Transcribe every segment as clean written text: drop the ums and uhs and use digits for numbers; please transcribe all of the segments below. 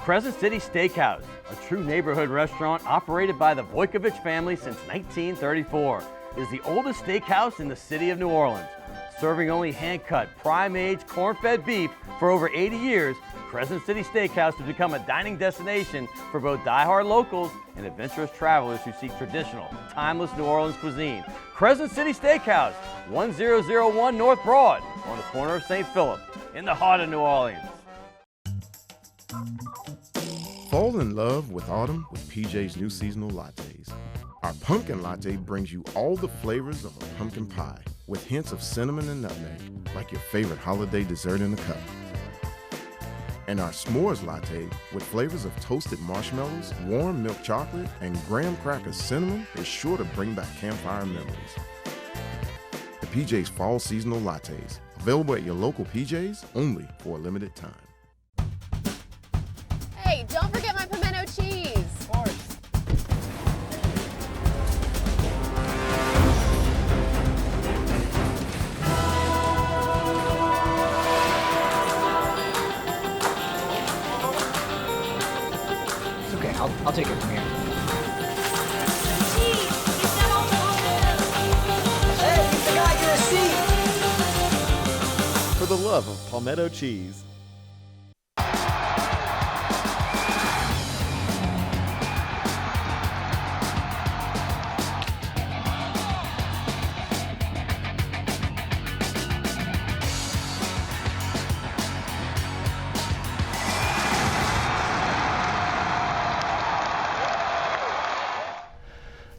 Crescent City Steakhouse, a true neighborhood restaurant operated by the Vojkovic family since 1934, is the oldest steakhouse in the city of New Orleans. Serving only hand-cut, prime-aged, corn-fed beef for over 80 years, Crescent City Steakhouse has become a dining destination for both die-hard locals and adventurous travelers who seek traditional, timeless New Orleans cuisine. Crescent City Steakhouse, 1001 North Broad, on the corner of St. Philip, in the heart of New Orleans. Fall in love with autumn with PJ's new seasonal lattes. Our pumpkin latte brings you all the flavors of a pumpkin pie with hints of cinnamon and nutmeg, like your favorite holiday dessert in a cup. And our s'mores latte with flavors of toasted marshmallows, warm milk chocolate, and graham cracker cinnamon is sure to bring back campfire memories. The PJ's Fall Seasonal Lattes, available at your local PJ's only for a limited time. Hey, don't forget my pimento cheese. Of course. It's okay, I'll take it from here. Hey, you forgot your seat! For the love of palmetto cheese.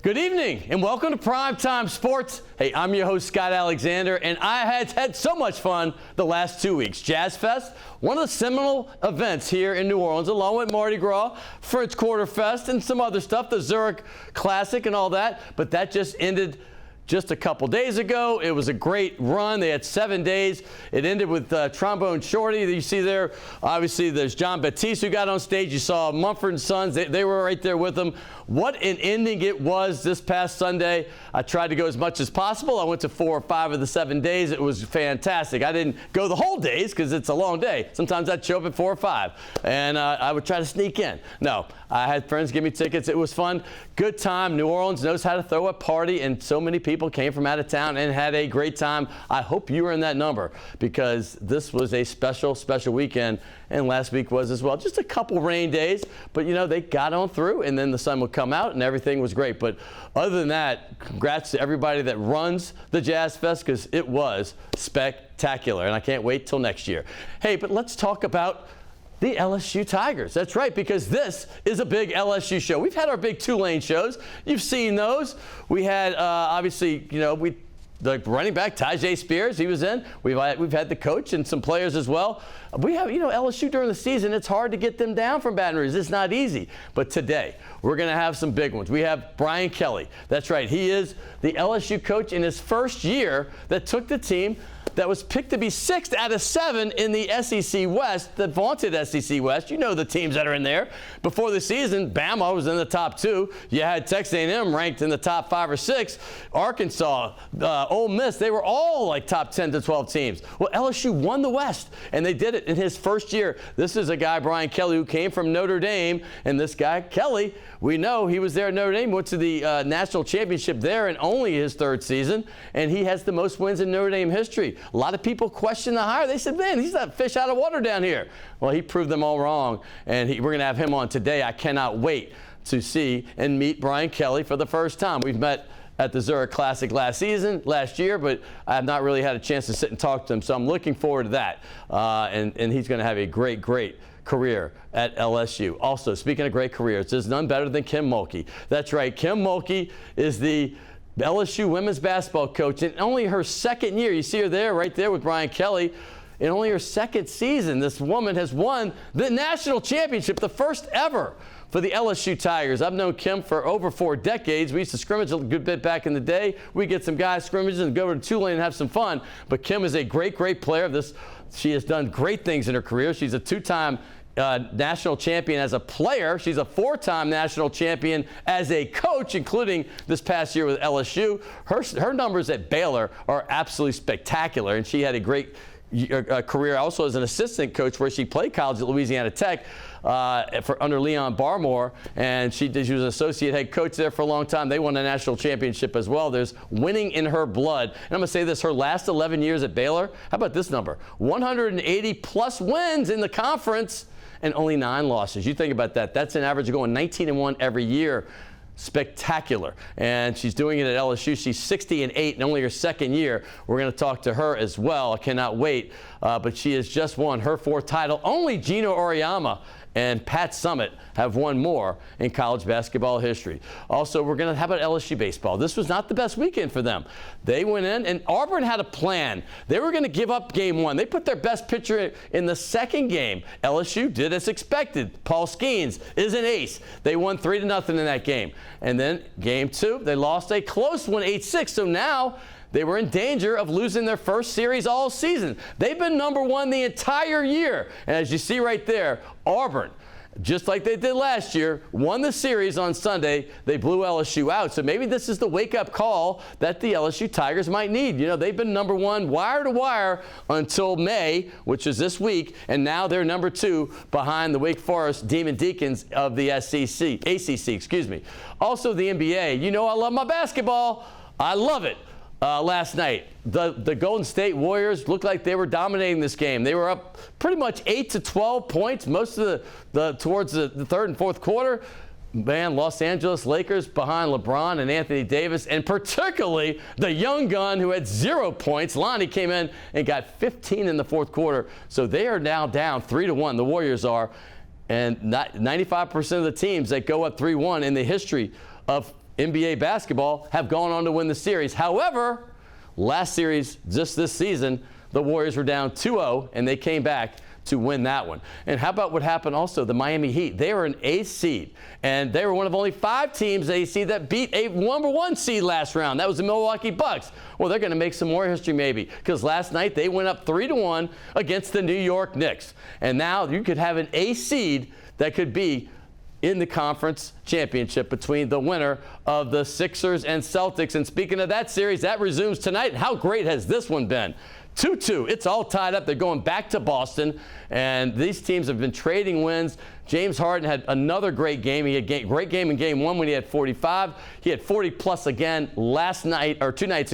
Good evening and welcome to Primetime Sports. Hey, I'm your host, Scott Alexander, and I had so much fun the last 2 weeks. Jazz Fest, one of the seminal events here in New Orleans, along with Mardi Gras, French Quarter Fest, and some other stuff, the Zurich Classic and all that, but that just ended just a couple days ago. It was a great run. They had 7 days. It ended with Trombone Shorty that you see there. Obviously, there's John Batiste who got on stage. You saw Mumford & Sons. They were right there with him. What an ending it was this past Sunday. I tried to go as much as possible. I went to 4 or 5 of the 7 days. It was fantastic. I didn't go the whole days because it's a long day. Sometimes I'd show up at 4 or 5, and I would try to sneak in. No, I had friends give me tickets. It was fun. Good time. New Orleans knows how to throw a party, and so many people came from out of town and had a great time. I hope you were in that number because this was a special, special weekend, and last week was as well. Just a couple rain days, but you know, they got on through, and then the sun would come out and everything was great. But other than that, congrats to everybody that runs the Jazz Fest because it was spectacular, and I can't wait till next year. Hey, but let's talk about the LSU Tigers. That's right, because this is a big LSU show. We've had our big Tulane shows. You've seen those. We had, obviously, you know, the running back, Tyjae Spears, he was in. We've had the coach and some players as well. We have, you know, LSU during the season, it's hard to get them down from Baton Rouge. It's not easy. But today, we're going to have some big ones. We have Brian Kelly. That's right. He is the LSU coach in his first year that took the team that was picked to be 6th out of 7 in the SEC West, the vaunted SEC West. You know the teams that are in there. Before the season, Bama was in the top 2. You had Texas A&M ranked in the top 5 or 6. Arkansas, Ole Miss, they were all like top 10 to 12 teams. Well, LSU won the West, and they did it in his first year. This is a guy, Brian Kelly, who came from Notre Dame, and this guy, Kelly, we know he was there at Notre Dame, went to the national championship there in only his 3rd season, and he has the most wins in Notre Dame history. A lot of people question the hire. They said, man, he's not fish out of water down here. Well, he proved them all wrong, and we're going to have him on today. I cannot wait to see and meet Brian Kelly for the first time. We've met at the Zurich Classic last year, but I have not really had a chance to sit and talk to him, so I'm looking forward to that. And he's going to have a great, great career at LSU. Also, speaking of great careers, there's none better than Kim Mulkey. That's right, Kim Mulkey is the LSU women's basketball coach. In only her 2nd year, you see her there, right there with Brian Kelly, in only her 2nd season, this woman has won the national championship, the first ever for the LSU Tigers. I've known Kim for over 4 decades. We used to scrimmage a good bit back in the day. We get some guys scrimmages and go to Tulane and have some fun. But Kim is a great, great player. She has done great things in her career. She's a 2-time national champion as a player. She's a 4-time national champion as a coach, including this past year with LSU. Her numbers at Baylor are absolutely spectacular, and she had a great career also as an assistant coach where she played college at Louisiana Tech under Leon Barmore, and she was an associate head coach there for a long time. They won a national championship as well. There's winning in her blood. And I'm going to say this, her last 11 years at Baylor, how about this number? 180 plus wins in the conference and only 9 losses. You think about that. That's an average of going 19-1 every year. Spectacular. And she's doing it at LSU. She's 60-8 in only her second year. We're going to talk to her as well. I cannot wait. But she has just won her 4th title. Only Gino Auriemma and Pat Summitt have won more in college basketball history. Also, we're going to, how about LSU baseball? This was not the best weekend for them. They went in, and Auburn had a plan. They were going to give up game 1. They put their best pitcher in the second game. LSU did as expected. Paul Skeens is an ace. They won 3-0 in that game. And then game 2, they lost a close one, 8-6. So now they were in danger of losing their first series all season. They've been number 1 the entire year. And as you see right there, Auburn, just like they did last year, won the series on Sunday. They blew LSU out. So maybe this is the wake-up call that the LSU Tigers might need. You know, they've been number 1 wire to wire until May, which is this week, and now they're number 2 behind the Wake Forest Demon Deacons of the ACC. Also the NBA. You know I love my basketball. I love it. Last night, the Golden State Warriors looked like they were dominating this game. They were up pretty much 8 to 12 points most of towards the 3rd and 4th quarter. Man, Los Angeles Lakers behind LeBron and Anthony Davis, and particularly the young gun who had 0 points. Lonnie came in and got 15 in the 4th quarter. So they are now down 3-1. The Warriors are, and 95% of the teams that go up 3-1 in the history of NBA basketball have gone on to win the series. However, last series, just this season, the Warriors were down 2-0, and they came back to win that one. And how about what happened also? The Miami Heat, they were an 8th seed, and they were one of only 5 teams AC that beat a number 1 seed last round. That was the Milwaukee Bucks. Well, they're going to make some more history maybe, because last night they went up 3-1 against the New York Knicks. And now you could have an 8th seed that could be in the conference championship between the winner of the Sixers and Celtics. And speaking of that series, that resumes tonight. How great has this one been? 2-2. It's all tied up. They're going back to Boston, and these teams have been trading wins. James Harden had another great game. He had a great game in game 1 when he had 45. He had 40-plus again last night, or 2 days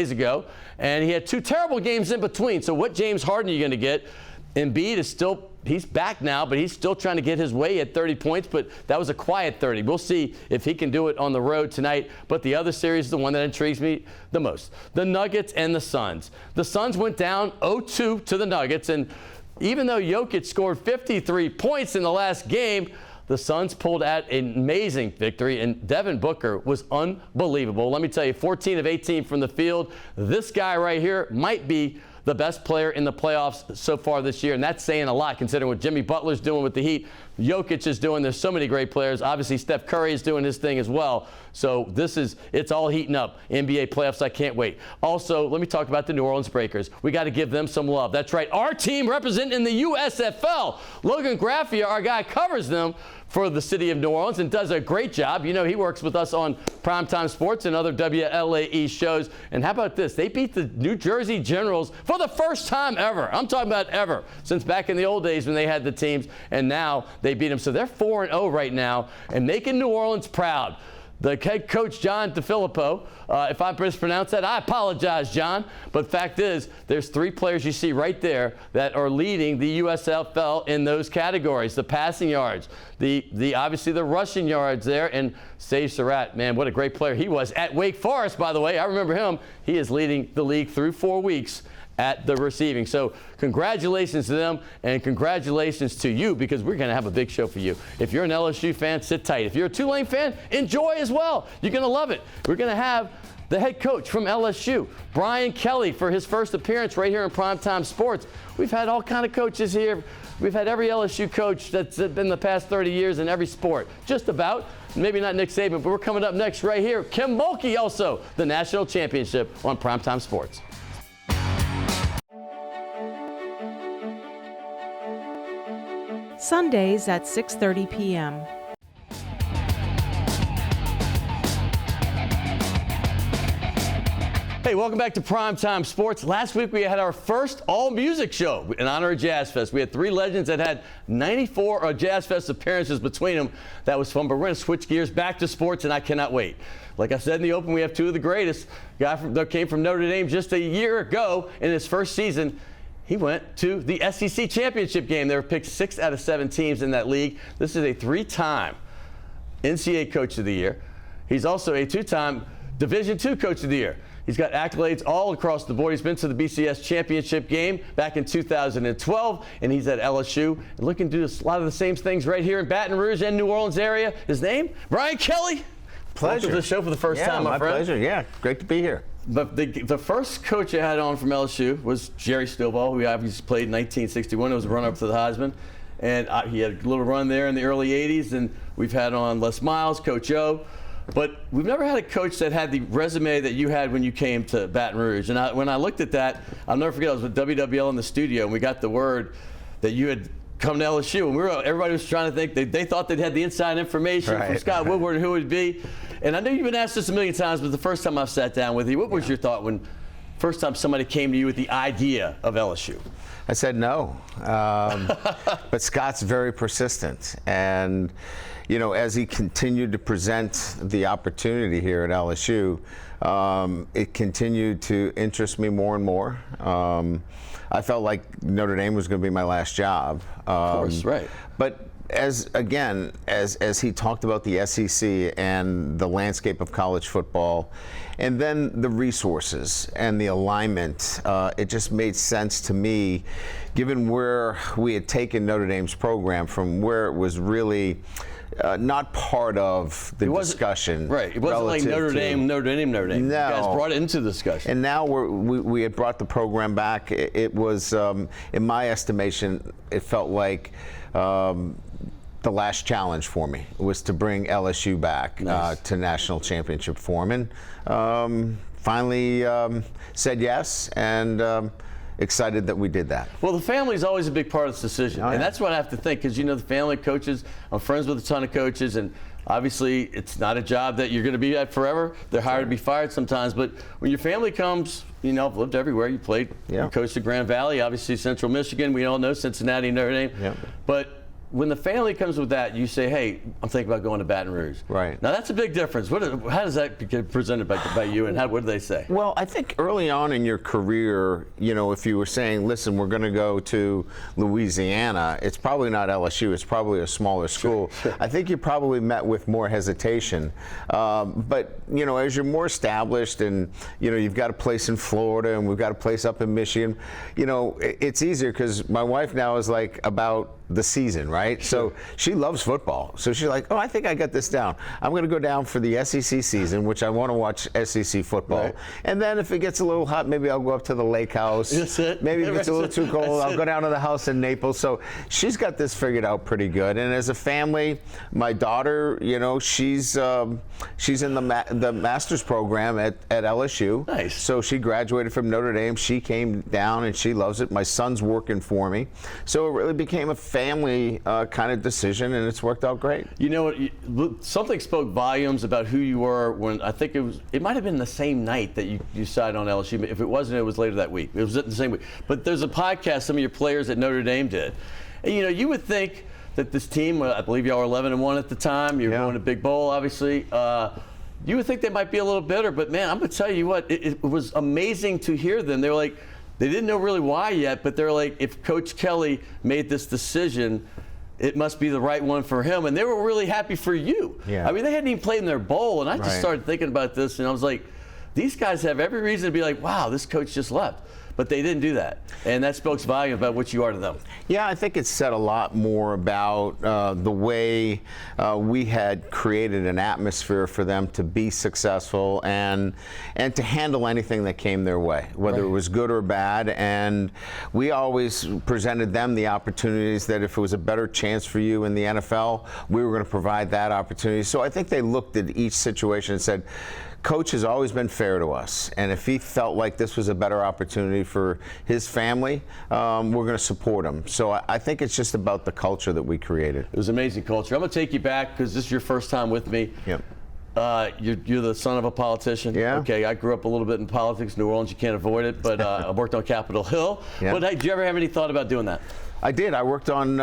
ago, and he had 2 terrible games in between. So what James Harden are you going to get? Embiid is still, he's back now, but he's still trying to get his way at 30 points, but that was a quiet 30. We'll see if he can do it on the road tonight. But the other series is the one that intrigues me the most. The Nuggets and the Suns. The Suns went down 0-2 to the Nuggets, and even though Jokic scored 53 points in the last game, the Suns pulled out an amazing victory, and Devin Booker was unbelievable. Let me tell you, 14 of 18 from the field. This guy right here might be the best player in the playoffs so far this year, and that's saying a lot considering what Jimmy Butler's doing with the Heat, Jokic is doing. There's so many great players. Obviously, Steph Curry is doing his thing as well. So it's all heating up. NBA playoffs, I can't wait. Also, let me talk about the New Orleans Breakers. We got to give them some love. That's right, our team representing the USFL. Logan Graffia, our guy, covers them for the city of New Orleans and does a great job. You know, he works with us on Primetime Sports and other WLAE shows. And how about this? They beat the New Jersey Generals for the first time ever. I'm talking about ever, since back in the old days when they had the teams, and now they beat them. So they're 4-0 right now and making New Orleans proud. The head coach, John DeFilippo, if I mispronounced that, I apologize, John. But fact is, there's 3 players you see right there that are leading the USFL in those categories. The passing yards, obviously the rushing yards there, and Sage Surratt, man, what a great player he was at Wake Forest, by the way. I remember him. He is leading the league through 4 weeks at the receiving. So congratulations to them, and congratulations to you, because we're going to have a big show for you. If you're an LSU fan, sit tight. If you're a Tulane fan, enjoy as well. You're going to love it. We're going to have the head coach from LSU, Brian Kelly, for his first appearance right here in Primetime Sports. We've had all kind of coaches here. We've had every LSU coach that's been the past 30 years in every sport, just about. Maybe not Nick Saban, but we're coming up next right here. Kim Mulkey also, the national championship on Primetime Sports. Sundays at 6:30 p.m. Hey, welcome back to Primetime Sports. Last week we had our first all-music show in honor of Jazz Fest. We had 3 legends that had 94 Jazz Fest appearances between them. That was fun, but we're going to switch gears back to sports, and I cannot wait. Like I said in the open, we have 2 of the greatest. Guy that came from Notre Dame just a year ago in his first season. He went to the SEC championship game. They were picked 6 out of 7 teams in that league. This is a 3-time NCAA Coach of the Year. He's also a 2-time Division II Coach of the Year. He's got accolades all across the board. He's been to the BCS championship game back in 2012, and he's at LSU and looking to do a lot of the same things right here in Baton Rouge and New Orleans area. His name, Brian Kelly. Pleasure. Welcome to the show for the first time, my friend. My pleasure. Yeah, great to be here. But the first coach I had on from LSU was Jerry Stovall, who obviously played in 1961. It was a runner-up to the Heisman. And he had a little run there in the early 80s. And we've had on Les Miles, Coach O. But we've never had a coach that had the resume that you had when you came to Baton Rouge. And when I looked at that, I'll never forget, I was with WWL in the studio, and we got the word that you had come to LSU. And everybody was trying to think, they thought they'd had the inside information from Scott Woodward and who it would be. And I know you've been asked this a million times, but the first time I've sat down with you, what was your thought when first time somebody came to you with the idea of LSU? I said no. But Scott's very persistent. And, you know, as he continued to present the opportunity here at LSU, it continued to interest me more and more. I felt like Notre Dame was going to be my last job. Of course, right. But as he talked about the SEC and the landscape of college football, and then the resources and the alignment, it just made sense to me, given where we had taken Notre Dame's program from where it was really not part of the discussion. Right. It wasn't like Notre Dame. No. You guys brought it into the discussion. And now we had brought the program back. It was, in my estimation, it felt like the last challenge for me was to bring LSU back to national championship form. And finally said yes, and excited that we did that. Well, the family is always a big part of this decision. And that's what I have to think, because, you know, the family coaches, I'm friends with a ton of coaches, and obviously it's not a job that you're going to be at forever. They're hired to be fired sometimes. But when your family comes, you know, I've lived everywhere. You played, you coached at Grand Valley, obviously Central Michigan. We all know Cincinnati, Notre Dame. Yep. But when the family comes with that, you say, hey, I'm thinking about going to Baton Rouge. Right. Now, that's a big difference. How does that get presented by you, and what do they say? Well, I think early on in your career, you know, if you were saying, listen, we're going to go to Louisiana, it's probably not LSU. It's probably a smaller school. Sure. I think you probably met with more hesitation. But, you know, as you're more established and, you know, you've got a place in Florida and we've got a place up in Michigan, you know, it's easier because my wife now is like about the season, right? Sure. So she loves football. So she's like, oh, I think I got this down. I'm going to go down for the SEC season, which I want to watch SEC football. Right. And then if it gets a little hot, maybe I'll go up to the lake house. That's it. Maybe if it's a little too cold, I'll go down to the house in Naples. So she's got this figured out pretty good. And as a family, my daughter, you know, she's in the master's program at LSU. Nice. So she graduated from Notre Dame. She came down and she loves it. My son's working for me. So it really became a family kind of decision, and it's worked out great. You know what? Something spoke volumes about who you were when I think it might have been the same night that you decided on LSU. If it wasn't, it was later that week. It was the same week. But there's a podcast some of your players at Notre Dame did. And, you know, you would think that this team, I believe y'all were 11-1 at the time. You're going to Big Bowl, obviously. You would think they might be a little bitter, but man, I'm going to tell you what, it was amazing to hear them. They were like, they didn't know really why yet, but they're like, if Coach Kelly made this decision, it must be the right one for him. And they were really happy for you. Yeah. I mean, they hadn't even played in their bowl, and I just started thinking about this, and I was like, these guys have every reason to be like, wow, this coach just left. But they didn't do that. And that spoke volumes about what you are to them. Yeah, I think it said a lot more about the way we had created an atmosphere for them to be successful and to handle anything that came their way, whether it was good or bad. And we always presented them the opportunities that if it was a better chance for you in the NFL, we were going to provide that opportunity. So I think they looked at each situation and said, Coach has always been fair to us, and if he felt like this was a better opportunity for his family, we're going to support him. So I think it's just about the culture that we created. It was amazing culture. I'm going to take you back because this is your first time with me. Yep. You're the son of a politician. Yeah. Okay, I grew up a little bit in politics, New Orleans. You can't avoid it, but I worked on Capitol Hill. Yeah. But hey, did you ever have any thought about doing that? I did. I worked on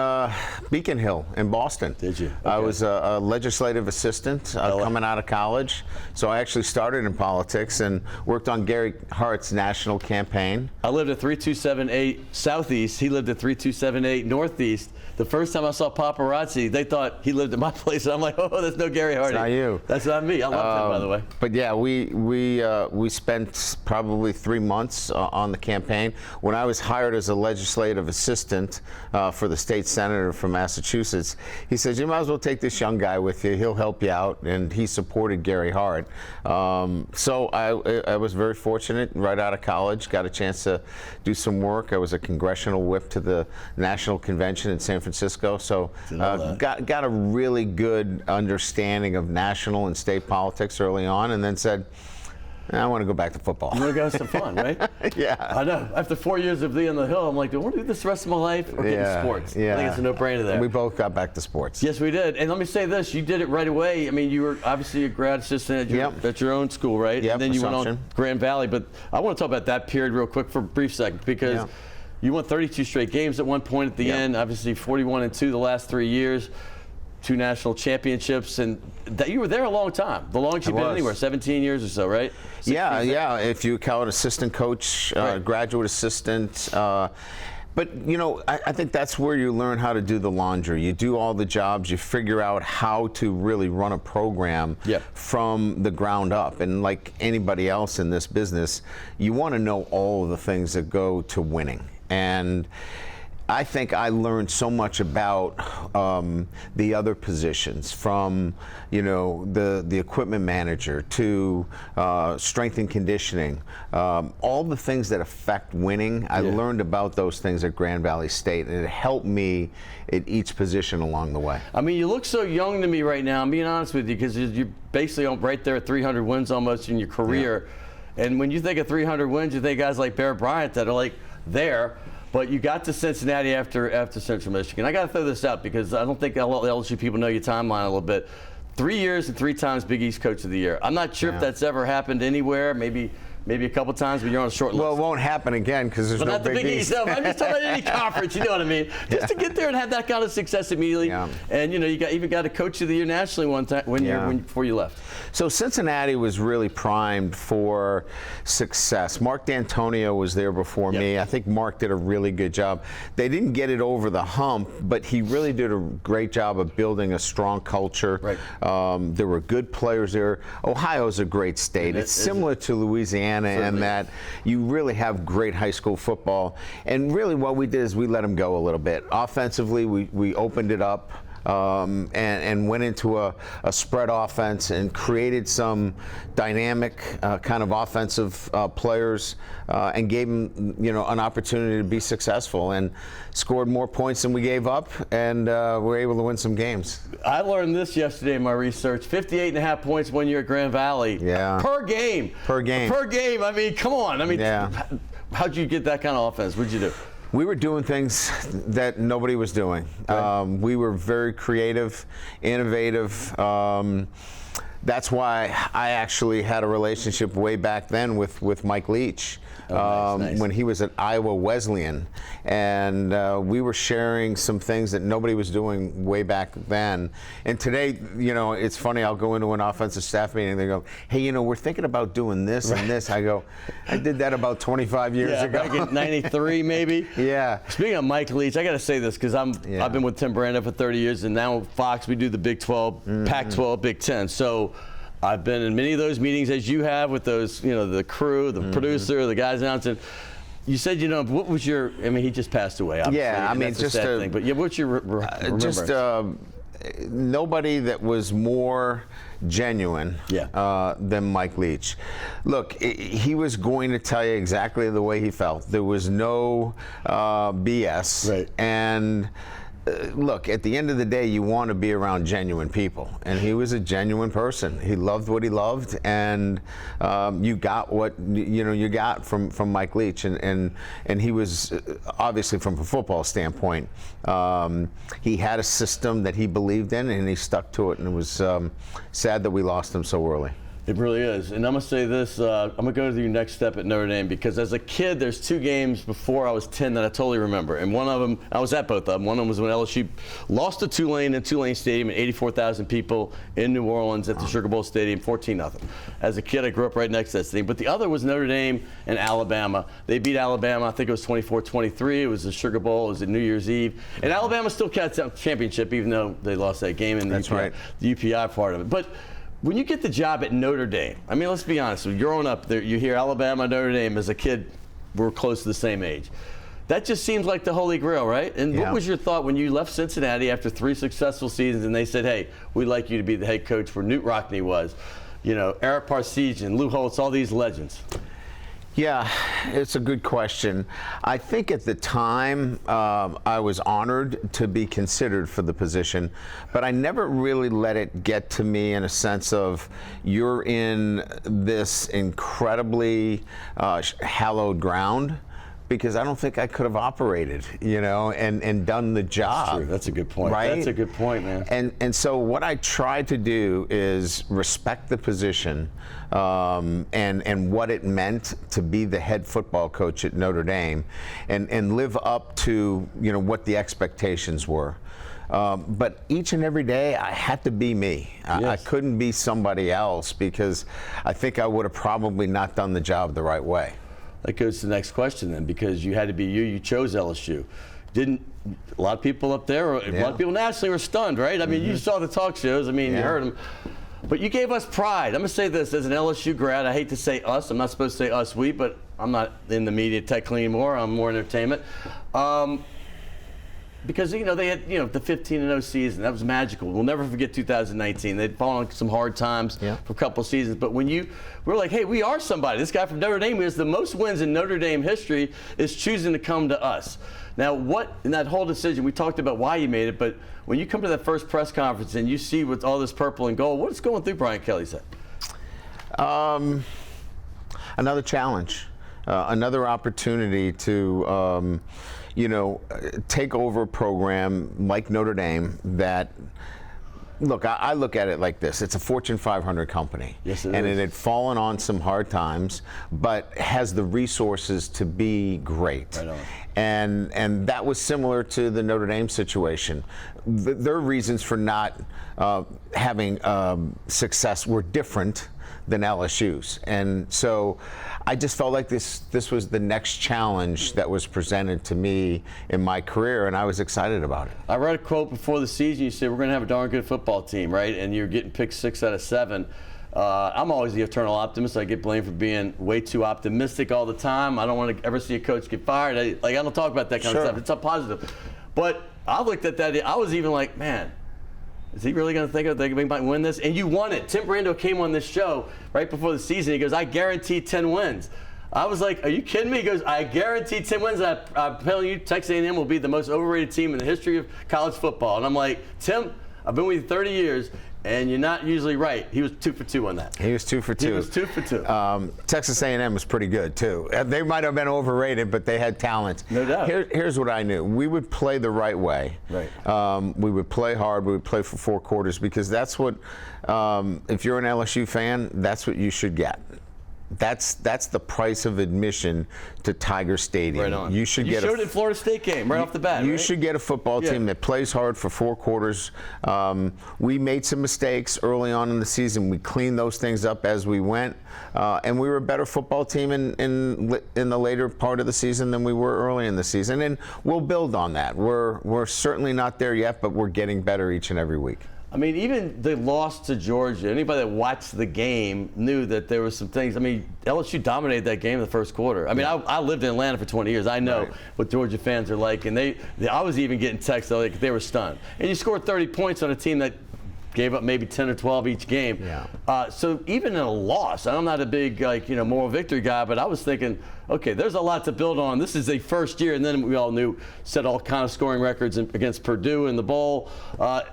Beacon Hill in Boston. Did you? I Okay. was a legislative assistant coming out of college. So I actually started in politics and worked on Gary Hart's national campaign. I lived at 3278 Southeast. He lived at 3278 Northeast. The first time I saw paparazzi, they thought he lived at my place. And I'm like, oh, that's no Gary Hart. That's not you. That's not me. I love him, by the way. But yeah, we spent probably 3 months on the campaign. When I was hired as a legislative assistant for the state senator from Massachusetts, he said, you might as well take this young guy with you. He'll help you out. And he supported Gary Hart. So I was very fortunate right out of college, got a chance to do some work. I was a congressional whip to the National Convention in San Francisco. So got a really good understanding of national and state politics early on, and then said, I want to go back to football. You want to go have some fun, right? Yeah. I know. After 4 years of being on the Hill, I'm like, do I want to do this the rest of my life or get into sports? Yeah. I think it's a no-brainer there. We both got back to sports. Yes, we did. And let me say this, you did it right away. I mean, you were obviously a grad assistant at your own school, right? Yep, and then you Assumption. went on Grand Valley. But I want to talk about that period real quick for a brief second, because you won 32 straight games at one point at the end, obviously 41-2 the last 3 years. 2 national championships, and that you were there a long time. The longest you've been anywhere, 17 years or so, right? Yeah. If you count assistant coach, graduate assistant. But, you know, I think that's where you learn how to do the laundry. You do all the jobs. You figure out how to really run a program from the ground up. And like anybody else in this business, you want to know all of the things that go to winning. And I think I learned so much about the other positions, from the equipment manager to strength and conditioning, all the things that affect winning. I learned about those things at Grand Valley State, and it helped me at each position along the way. I mean, you look so young to me right now. I'm being honest with you, because you're basically right there at 300 wins almost in your career. Yeah. And when you think of 300 wins, you think guys like Bear Bryant that are like there. But you got to Cincinnati after Central Michigan. I got to throw this out because I don't think LSU people know your timeline a little bit. 3 years and 3 times Big East Coach of the Year. I'm not sure if that's ever happened anywhere. Maybe a couple times, but you're on a short list. Well, it won't happen again because there's no Big East. No, I'm just talking about any conference. You know what I mean? Just to get there and have that kind of success immediately. Yeah. And you even got a Coach of the Year nationally one time before you left. So Cincinnati was really primed for success. Mark D'Antonio was there before me. I think Mark did a really good job. They didn't get it over the hump, but he really did a great job of building a strong culture. Right. There were good players there. Ohio's a great state. It's similar to Louisiana. And that you really have great high school football. And really what we did is we let them go a little bit. Offensively, we opened it up and went into a spread offense and created some dynamic kind of offensive players and gave them an opportunity to be successful, and scored more points than we gave up, and were able to win some games. I learned this yesterday in my research. 58.5 points 1 year at Grand Valley. Yeah. Per game. Per game. Per game. I mean, come on. I mean, how'd you get that kind of offense? What'd you do? We were doing things that nobody was doing. Right. We were very creative, innovative. That's why I actually had a relationship way back then with Mike Leach. Nice. When he was at Iowa Wesleyan, and we were sharing some things that nobody was doing way back then. And today, it's funny, I'll go into an offensive staff meeting and they go, hey, we're thinking about doing this and this. I go, I did that about 25 years ago. Back in 93 maybe. Yeah. Speaking of Mike Leach, I got to say this because I've been with Tim Brando for 30 years, and now Fox, we do the Big 12, Pac-12, Big 10. So I've been in many of those meetings as you have with those, the crew, the producer, the guys announcing. You said, what was your? I mean, he just passed away. Obviously, yeah, I mean, that's just a sad thing. But what's your remembrance? Just nobody that was more genuine than Mike Leach. Look, he was going to tell you exactly the way he felt. There was no BS, right. And look, at the end of the day, you want to be around genuine people, and he was a genuine person. He loved what he loved, and you got what you got from Mike Leach, and he was obviously, from a football standpoint, he had a system that he believed in, and he stuck to it, and it was sad that we lost him so early. It really is. And I'm going to say this, I'm going to go to your next step at Notre Dame, because as a kid, there's 2 games before I was 10 that I totally remember. And one of them, I was at both of them. One of them was when LSU lost to Tulane in Tulane Stadium and 84,000 people in New Orleans at the Sugar Bowl Stadium, 14-0. As a kid, I grew up right next to that stadium. But the other was Notre Dame and Alabama. They beat Alabama, I think it was 24-23. It was the Sugar Bowl. It was at New Year's Eve. And Alabama still got the championship, even though they lost that game in the UPI part of it. But when you get the job at Notre Dame, I mean, let's be honest, growing up there, you hear Alabama, Notre Dame. As a kid, we're close to the same age. That just seems like the holy grail, right? And what was your thought when you left Cincinnati after 3 successful seasons and they said, hey, we'd like you to be the head coach, where Newt Rockne was, Eric Parsegian, Lou Holtz, all these legends? Yeah, it's a good question. I think at the time I was honored to be considered for the position, but I never really let it get to me in a sense of, you're in this incredibly hallowed ground, because I don't think I could have operated, and done the job. That's true. That's a good point. Right? That's a good point, man. And so what I try to do is respect the position and what it meant to be the head football coach at Notre Dame, and live up to what the expectations were. But each and every day I had to be me. I couldn't be somebody else, because I think I would have probably not done the job the right way. That goes to the next question then, because you had to be you. You chose LSU. A lot of people up there, a lot of people nationally were stunned, right? I mean, you saw the talk shows. I mean, you heard them. But you gave us pride. I'm going to say this, as an LSU grad, I hate to say us. I'm not supposed to say us, we, but I'm not in the media technically anymore. I'm more entertainment. Because, they had, the 15-0 season. That was magical. We'll never forget 2019. They'd fallen on some hard times for a couple seasons. But when we're like, hey, we are somebody. This guy from Notre Dame, who has the most wins in Notre Dame history, is choosing to come to us. Now, in that whole decision, we talked about why you made it, but when you come to that first press conference and you see with all this purple and gold, what's going through Brian Kelly's head? Another challenge, another opportunity to take over a program like Notre Dame that, look, I look at it like this. It's a Fortune 500 company. Yes, it is. And it had fallen on some hard times, but has the resources to be great. Right on. And that was similar to the Notre Dame situation. Their reasons for not having success were different than LSU's. And so I just felt like this was the next challenge that was presented to me in my career, and I was excited about it. I read a quote before the season. You said, we're going to have a darn good football team, right? And you're getting picked 6 out of 7. I'm always the eternal optimist. I get blamed for being way too optimistic all the time. I don't want to ever see a coach get fired. I don't talk about that kind of stuff. It's a positive. But I looked at that. I was even like, man, is he really going to think they might win this? And you won it. Tim Brando came on this show right before the season. He goes, I guarantee 10 wins. I was like, are you kidding me? He goes, I guarantee 10 wins. I'm telling you, Texas A&M will be the most overrated team in the history of college football. And I'm like, Tim, I've been with you 30 years, and you're not usually right. He was 2 for 2 on that. He was 2 for 2. He was 2 for 2. Texas A&M was pretty good, too. They might have been overrated, but they had talent. No doubt. Here's what I knew. We would play the right way. Right. We would play hard. We would play for 4 quarters, because that's what, if you're an LSU fan, that's what you should get. That's the price of admission to Tiger Stadium. Right on. You showed it in Florida State game right off the bat. You should get a football team that plays hard for 4 quarters. We made some mistakes early on in the season. We cleaned those things up as we went, and we were a better football team in the later part of the season than we were early in the season. And we'll build on that. We're certainly not there yet, but we're getting better each and every week. I mean, even the loss to Georgia, anybody that watched the game knew that there were some things. I mean, LSU dominated that game in the first quarter. I mean, I lived in Atlanta for 20 years. I know what Georgia fans are like. And I was even getting texts like they were stunned. And you scored 30 points on a team that gave up maybe 10 or 12 each game. Yeah. So even in a loss, I'm not a big moral victory guy, but I was thinking, okay, there's a lot to build on. This is a first year, and then we all knew set all kind of scoring records against Purdue in the bowl.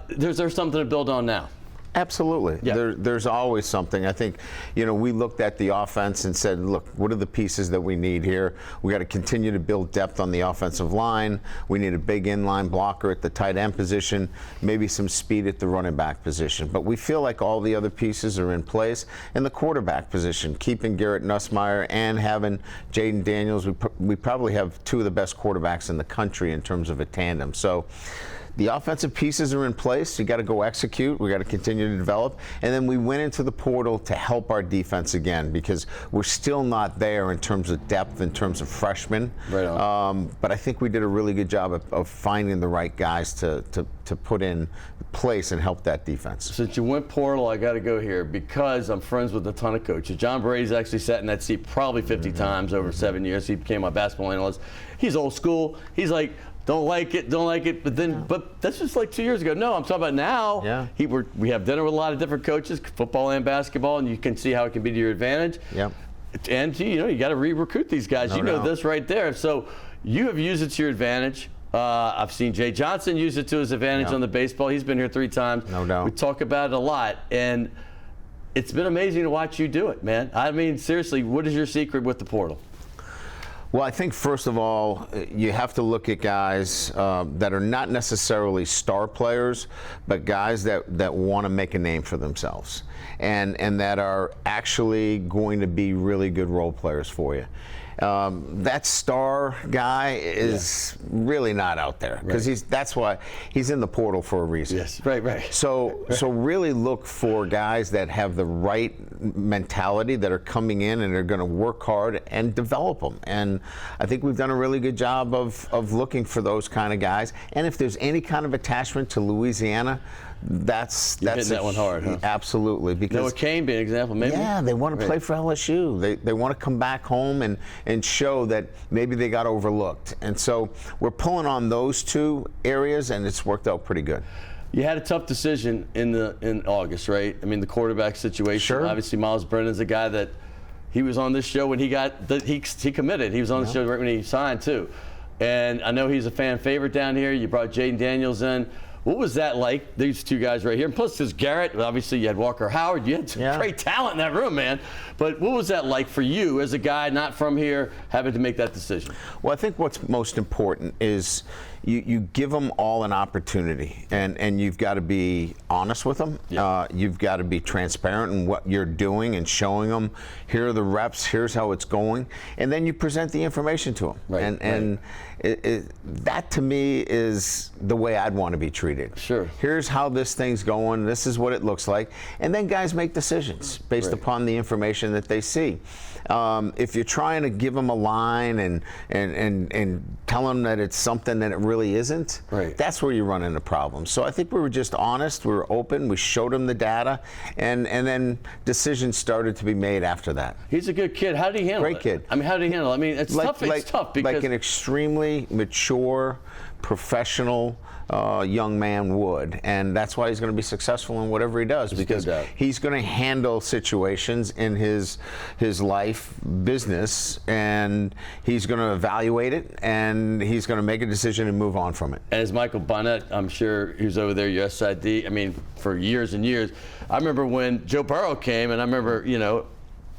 There's something to build on now. Absolutely. Yeah. There's always something. I think, we looked at the offense and said, look, what are the pieces that we need here? We got to continue to build depth on the offensive line. We need a big inline blocker at the tight end position, maybe some speed at the running back position. But we feel like all the other pieces are in place. And the quarterback position, keeping Garrett Nussmeier and having Jaden Daniels, we probably have two of the best quarterbacks in the country in terms of a tandem. So the offensive pieces are in place. You got to go execute. We got to continue to develop. And then we went into the portal to help our defense again, because we're still not there in terms of depth, in terms of freshmen. Right on. But I think we did a really good job of finding the right guys to put in place and help that defense. Since you went portal, I got to go here because I'm friends with a ton of coaches. John Brady's actually sat in that seat probably 50 times over 7 years. He became my basketball analyst. He's old school. He's like, don't like it, but that's just like 2 years ago. No, I'm talking about now. Yeah. We have dinner with a lot of different coaches, football and basketball, and you can see how it can be to your advantage. Yep. And you got to re-recruit these guys. No you know doubt. this right there. So you have used it to your advantage. I've seen Jay Johnson use it to his advantage on the baseball. He's been here 3 times. No doubt. We talk about it a lot, and it's been amazing to watch you do it, man. I mean, seriously, what is your secret with the portal? Well, I think first of all, you have to look at guys that are not necessarily star players, but guys that want to make a name for themselves and that are actually going to be really good role players for you. That star guy is really not out there because that's why he's in the portal for a reason. Yes, right. So really look for guys that have the right mentality, that are coming in and are going to work hard and develop them. And I think we've done a really good job of looking for those kind of guys. And if there's any kind of attachment to Louisiana, that's hitting that one hard, huh? Absolutely. Because Noah Cain being an example, maybe. Yeah, they want to play for LSU. They want to come back home and show that maybe they got overlooked. And so we're pulling on those two areas, and it's worked out pretty good. You had a tough decision in August, right? I mean, the quarterback situation. Sure. Obviously, Miles Brennan's a guy that he was on this show when he committed. He was on the show right when he signed too. And I know he's a fan favorite down here. You brought Jaden Daniels in. What was that like, these two guys right here? And plus, there's Garrett. Obviously, you had Walker Howard. You had some great talent in that room, man. But what was that like for you as a guy not from here having to make that decision? Well, I think what's most important is you give them all an opportunity, and you've got to be honest with them. Yeah. You've got to be transparent in what you're doing and showing them, here are the reps, here's how it's going, and then you present the information to them. Right, and that to me is the way I'd want to be treated. Sure. Here's how this thing's going, this is what it looks like, and then guys make decisions based upon the information that they see. If you're trying to give them a line and tell them that it's something that it really isn't, that's where you run into problems. So I think we were just honest, we were open, we showed them the data, and then decisions started to be made after that. He's a good kid. How did he handle it? Great kid. I mean, how did he handle it? I mean, it's tough. It's tough because like an extremely mature, professional young man would, and that's why he's going to be successful in whatever he does, because he's going to handle situations in his life, business, and he's going to evaluate it, and he's going to make a decision and move on from it. And as Michael Bonnet, I'm sure he was over there, your SID, I mean, for years and years. I remember when Joe Burrow came, and I remember,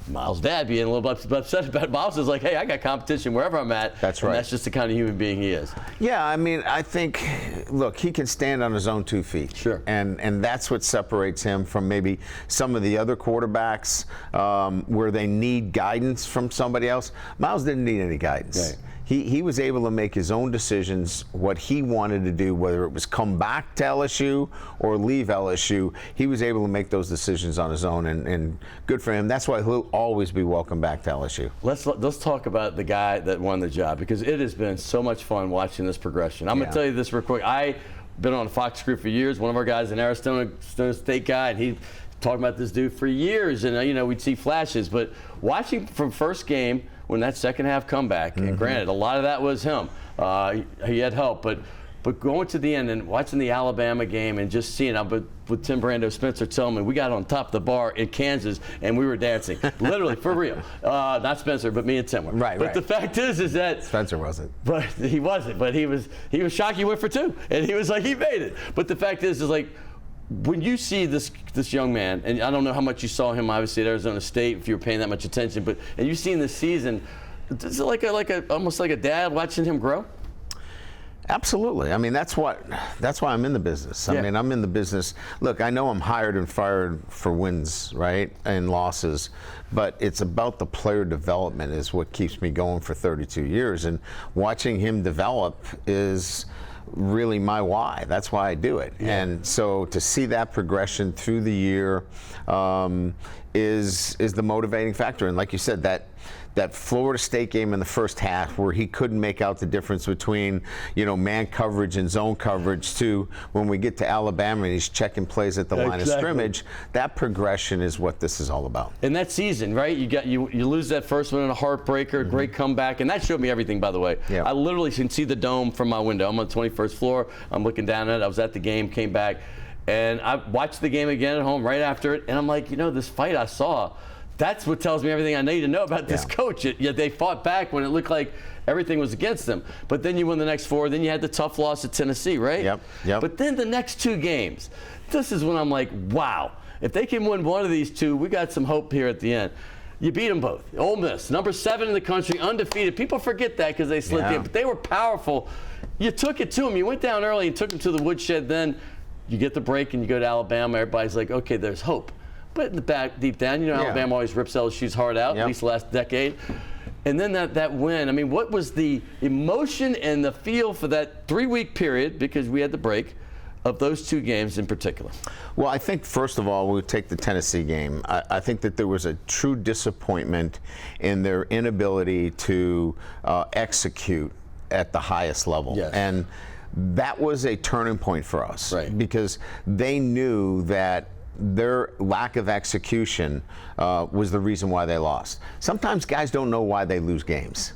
Miles' dad being a little upset about it. Miles is like, hey, I got competition wherever I'm at. That's right. And that's just the kind of human being he is. Yeah, I mean, I think, look, he can stand on his own 2 feet. Sure. And that's what separates him from maybe some of the other quarterbacks where they need guidance from somebody else. Miles didn't need any guidance. Right. He was able to make his own decisions, what he wanted to do, whether it was come back to LSU or leave LSU. He was able to make those decisions on his own, and good for him. That's why he'll always be welcome back to LSU. Let's talk about the guy that won the job, because it has been so much fun watching this progression. I'm going to tell you this real quick. I've been on Fox Crew for years. One of our guys, an Arizona State guy, and he talking about this dude for years, and we'd see flashes. But watching from first game, when that second half comeback, and granted, a lot of that was him. He had help, but But going to the end and watching the Alabama game and just seeing, with Tim Brando, Spencer Tillman, we got on top of the bar in Kansas and we were dancing, literally for real. Not Spencer, but me and Tim were. Right. But the fact is that Spencer wasn't. But he wasn't. But he was shocked. He went for 2, and he was like, he made it. But the fact is like, when you see this young man, and I don't know how much you saw him obviously at Arizona State, if you were paying that much attention, and you've seen this season, is it like almost like a dad watching him grow? Absolutely. I mean, that's why I'm in the business. I mean, I'm in the business. Look, I know I'm hired and fired for wins, right, and losses, but it's about the player development is what keeps me going for 32 years. And watching him develop is really my why. That's why I do it. Yeah. And so to see that progression through the year is the motivating factor. And like you said, that Florida State game in the first half where he couldn't make out the difference between, man coverage and zone coverage to when we get to Alabama and he's checking plays at the line of scrimmage, that progression is what this is all about. In that season, right, you lose that first one in a heartbreaker, great comeback, and that showed me everything, by the way. Yeah. I literally can see the dome from my window. I'm on the 21st floor. I'm looking down at it. I was at the game, came back, and I watched the game again at home right after it, and I'm like, this fight I saw, that's what tells me everything I need to know about this coach. Yet they fought back when it looked like everything was against them. But then you won the next 4. Then you had the tough loss at Tennessee, right? Yep. But then the next 2 games, this is when I'm like, wow, if they can win one of these 2, we got some hope here at the end. You beat them both. Ole Miss, number 7 in the country, undefeated. People forget that because they slipped in, but they were powerful. You took it to them. You went down early and took them to the woodshed. Then you get the break and you go to Alabama. Everybody's like, okay, there's hope. But in the back, deep down, Alabama always rips LSU's heart out, at least the last decade. And then that win, I mean, what was the emotion and the feel for that 3-week period, because we had the break, of those 2 games in particular? Well, I think, first of all, we'll take the Tennessee game. I think that there was a true disappointment in their inability to execute at the highest level. Yes. And that was a turning point for us. Right. Because they knew that their lack of execution was the reason why they lost. Sometimes guys don't know why they lose games.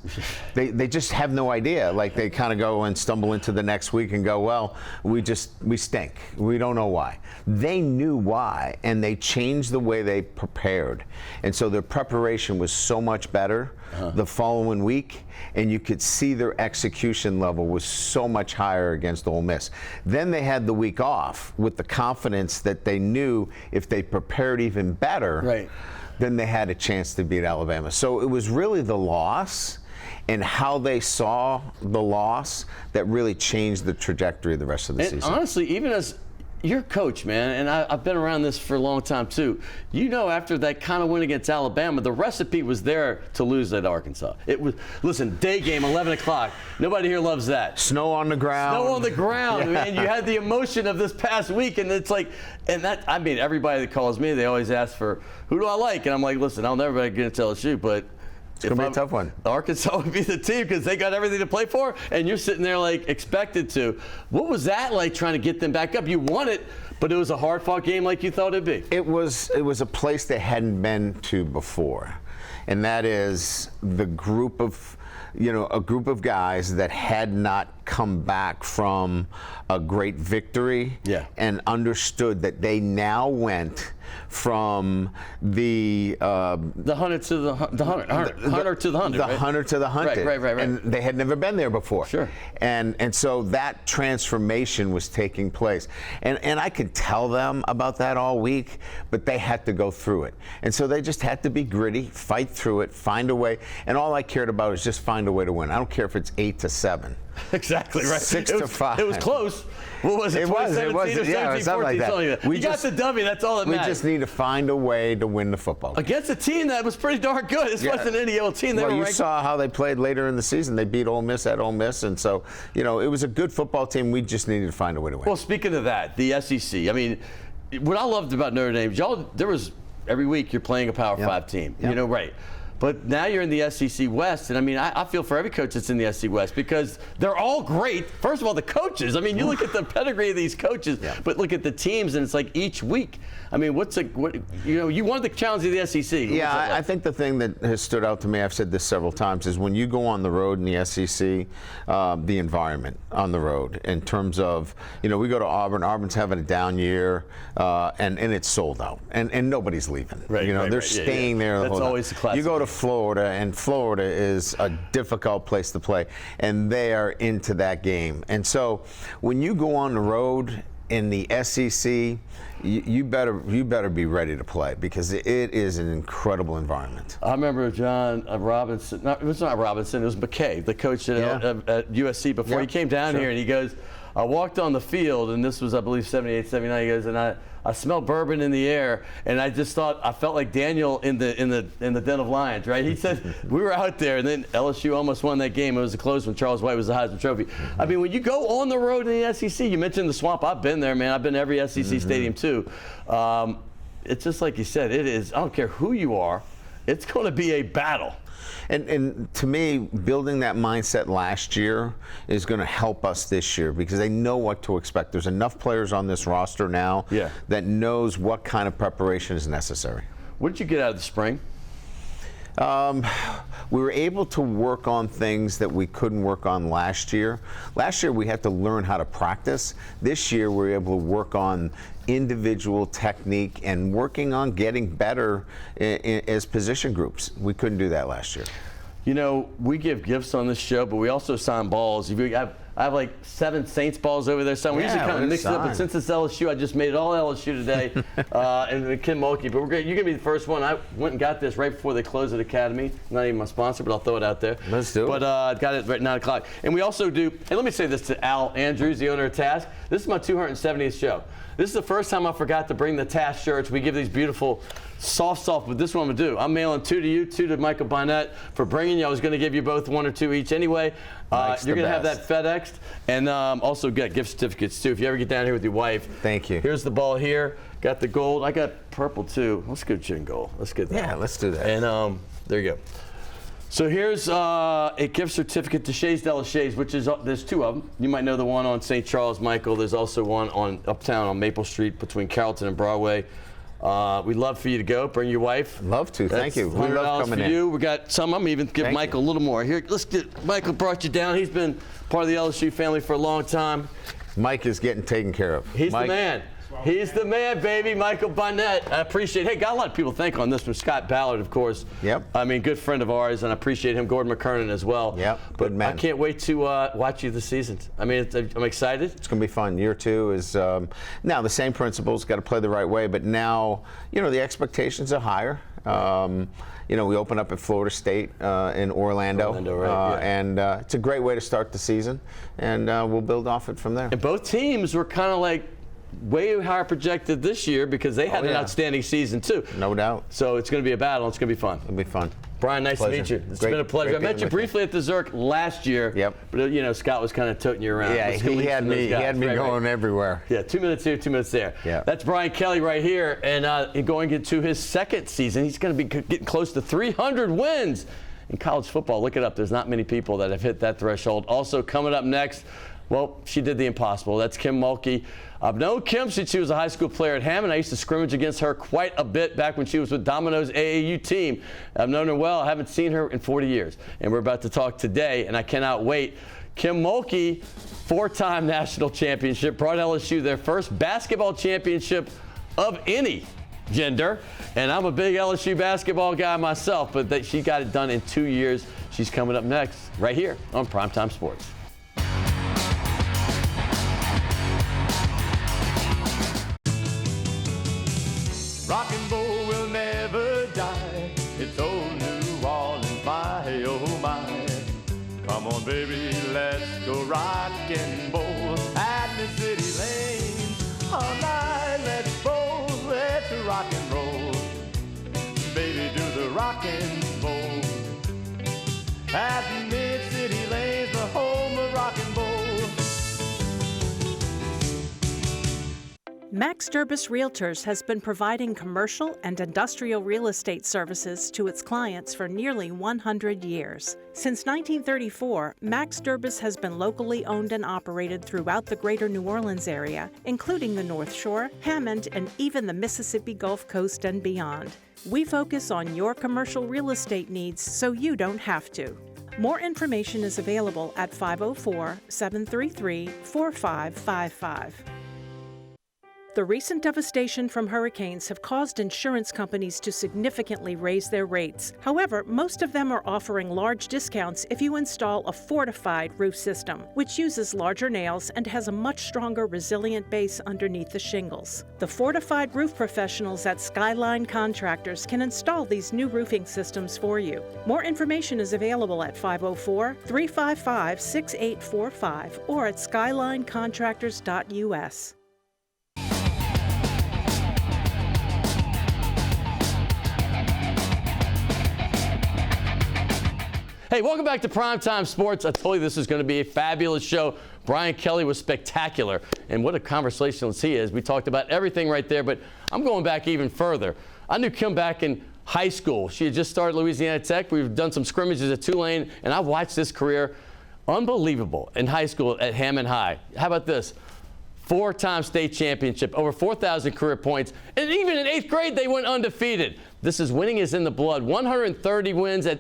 They just have no idea. Like, they kind of go and stumble into the next week and go, well, we stink. We don't know why. They knew why, and they changed the way they prepared. And so their preparation was so much better the following week, and you could see their execution level was so much higher against Ole Miss. Then they had the week off with the confidence that they knew if they prepared even better, then they had a chance to beat Alabama. So it was really the loss and how they saw the loss that really changed the trajectory of the rest of the season. Honestly, even as you're a coach, man, and I've been around this for a long time too. After that kind of win against Alabama, the recipe was there to lose at Arkansas. It was, listen, day game, 11 o'clock. Nobody here loves that. Snow on the ground. Snow on the ground, man. You had the emotion of this past week, and it's like, everybody that calls me, they always ask for, who do I like? And I'm like, listen, I'll never get to LSU, but it's going to be a tough one. Arkansas would be the team because they got everything to play for, and you're sitting there like expected to. What was that like trying to get them back up? You won it, but it was a hard-fought game like you thought it'd be. It was a place they hadn't been to before, and that is the group of guys that had not come back from a great victory and understood that they now went from the hunter to the hunter. The hunter to the hunted. Right. And they had never been there before. Sure. And so that transformation was taking place. And I could tell them about that all week, but they had to go through it. And so they just had to be gritty, fight through it, find a way. And all I cared about is just find a way to win. I don't care if it's 8-7. Exactly right. 6-5. It was close. What was it? It was 17 or 17, 14, like that. Something like that. You got the W. That's all that matters. We just need to find a way to win the football game. Against a team that was pretty darn good. This wasn't any old team. You saw how they played later in the season. They beat Ole Miss at Ole Miss, and so it was a good football team. We just needed to find a way to win. Well, speaking of that, the SEC. I mean, what I loved about Notre Dame, there was every week you're playing a Power 5 team. Yep. Right. But now you're in the SEC West, and I mean, I feel for every coach that's in the SEC West because they're all great. First of all, the coaches. I mean, you look at the pedigree of these coaches, but look at the teams, and it's like each week. I mean, you wanted the challenge of the SEC. Yeah, I think the thing that has stood out to me, I've said this several times, is when you go on the road in the SEC, the environment on the road in terms of, we go to Auburn. Auburn's having a down year, and it's sold out, and nobody's leaving. They're staying there. That's always the classic. You go to Florida, and Florida is a difficult place to play, and they are into that game. And so when you go on the road in the SEC, you better be ready to play because it is an incredible environment. I remember John Robinson. It was not Robinson. It was McKay, the coach at USC before he came down here, and he goes, I walked on the field, and this was, I believe, 78, 79. He goes, and I smelled bourbon in the air, and I just thought I felt like Daniel in the den of lions, right? He said we were out there, and then LSU almost won that game. It was a close one. Charles White was the Heisman Trophy. I mean, when you go on the road in the SEC, you mentioned the Swamp. I've been there, man. I've been to every SEC stadium too. It's just like you said. It is. I don't care who you are. It's going to be a battle. And to me, building that mindset last year is going to help us this year because they know what to expect. There's enough players on this roster now that knows what kind of preparation is necessary. What did you get out of the spring? We were able to work on things that we couldn't work on last year. Last year we had to learn how to practice. This year we're able to work on individual technique and working on getting better as position groups. We couldn't do that last year. We give gifts on this show, but we also sign balls. I have like 7 Saints balls over there. So we usually kind of mix it up. But since it's LSU, I just made it all LSU today. And Kim Mulkey. But you're going to be the first one. I went and got this right before they closed at Academy. Not even my sponsor, but I'll throw it out there. Let's do it. But I got it right at 9 o'clock. And we also do, and let me say this to Al Andrews, the owner of Task. This is my 270th show. This is the first time I forgot to bring the Task shirts. We give these beautiful soft, but this one I'm going to do. I'm mailing 2 to you, 2 to Michael Bonnet for bringing you. I was going to give you both 1 or 2 each anyway. You're going to have that FedExed and also get gift certificates too if you ever get down here with your wife. Thank you. Here's the ball here. Got the gold. I got purple too. Let's go chin gold. Let's get that. Yeah, let's do that. And there you go. So here's a gift certificate to Shays de la Shays, which is, there's 2 of them. You might know the one on St. Charles, Michael. There's also one on Uptown on Maple Street between Carrollton and Broadway. We'd love for you to go. Bring your wife. Love to. Thank you. We love coming for you. We got some. I'm even give Michael a little more. Here, let's get. Michael brought you down. He's been part of the LSU family for a long time. Mike is getting taken care of. He's the man. He's the man, baby, Michael Bonnet. I appreciate it. Hey, got a lot of people to thank on this one. Scott Ballard, of course. Yep. I mean, good friend of ours, and I appreciate him. Gordon McKernan as well. Yep, good man. I can't wait to watch you this season. I mean, I'm excited. It's going to be fun. Year 2 is now the same principles. Got to play the right way, but now the expectations are higher. We open up at Florida State in Orlando, right, and it's a great way to start the season, and we'll build off it from there. And both teams were kind of like way higher projected this year because they had an outstanding season too. No doubt. So it's going to be a battle. It's going to be fun. It'll be fun. Brian, nice to meet you. It's been a pleasure. I met you briefly at the Zerk last year. Yep. But Scott was kind of toting you around. Yeah, he had me going everywhere. Yeah, 2 minutes here, 2 minutes there. Yeah. That's Brian Kelly right here, and going into his 2nd season. He's going to be getting close to 300 wins in college football. Look it up. There's not many people that have hit that threshold. Also coming up next, well, she did the impossible. That's Kim Mulkey. I've known Kim since she was a high school player at Hammond. I used to scrimmage against her quite a bit back when she was with Domino's AAU team. I've known her well. I haven't seen her in 40 years. And we're about to talk today, and I cannot wait. Kim Mulkey, 4-time national championship, brought LSU their first basketball championship of any gender. And I'm a big LSU basketball guy myself, but she got it done in 2 years. She's coming up next right here on Primetime Sports. Rock and roll will never die. It's old New Orleans, my oh my. Come on, baby, let's go rock and roll at the city lane. All night, let's roll, let's rock and roll. Baby, do the rock and roll. At the mid-city lanes, the home of rock and roll. Max Durbus Realtors has been providing commercial and industrial real estate services to its clients for nearly 100 years. Since 1934, Max Durbus has been locally owned and operated throughout the greater New Orleans area, including the North Shore, Hammond, and even the Mississippi Gulf Coast and beyond. We focus on your commercial real estate needs so you don't have to. More information is available at 504-733-4555. The recent devastation from hurricanes have caused insurance companies to significantly raise their rates. However, most of them are offering large discounts if you install a fortified roof system, which uses larger nails and has a much stronger, resilient base underneath the shingles. The fortified roof professionals at Skyline Contractors can install these new roofing systems for you. More information is available at 504-355-6845 or at skylinecontractors.us. Hey, welcome back to Primetime Sports. I told you this is going to be a fabulous show. Brian Kelly was spectacular, and what a conversationalist he is. We talked about everything right there, but I'm going back even further. I knew Kim back in high school. She had just started Louisiana Tech. We've done some scrimmages at Tulane, and I watched this career. Unbelievable in high school at Hammond High. How about this? 4-time state championship, over 4,000 career points, and even in 8th grade they went undefeated. This is winning is in the blood. 130 wins at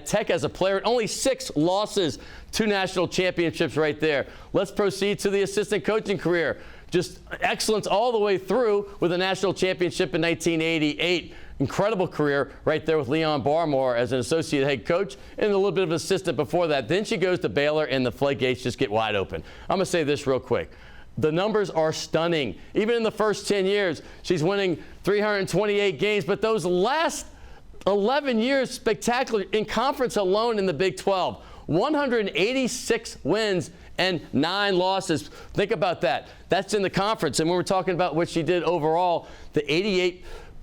Tech as a player, and only 6 losses, 2 national championships right there. Let's proceed to the assistant coaching career. Just excellence all the way through with a national championship in 1988. Incredible career right there with Leon Barmore as an associate head coach and a little bit of assistant before that. Then she goes to Baylor and the floodgates just get wide open. I'm going to say this real quick. The numbers are stunning. Even in the first 10 years, she's winning 328 games, but those last 11 years spectacular in conference alone in the Big 12. 186 wins and 9 losses. Think about that. That's in the conference. And when we're talking about what she did overall, the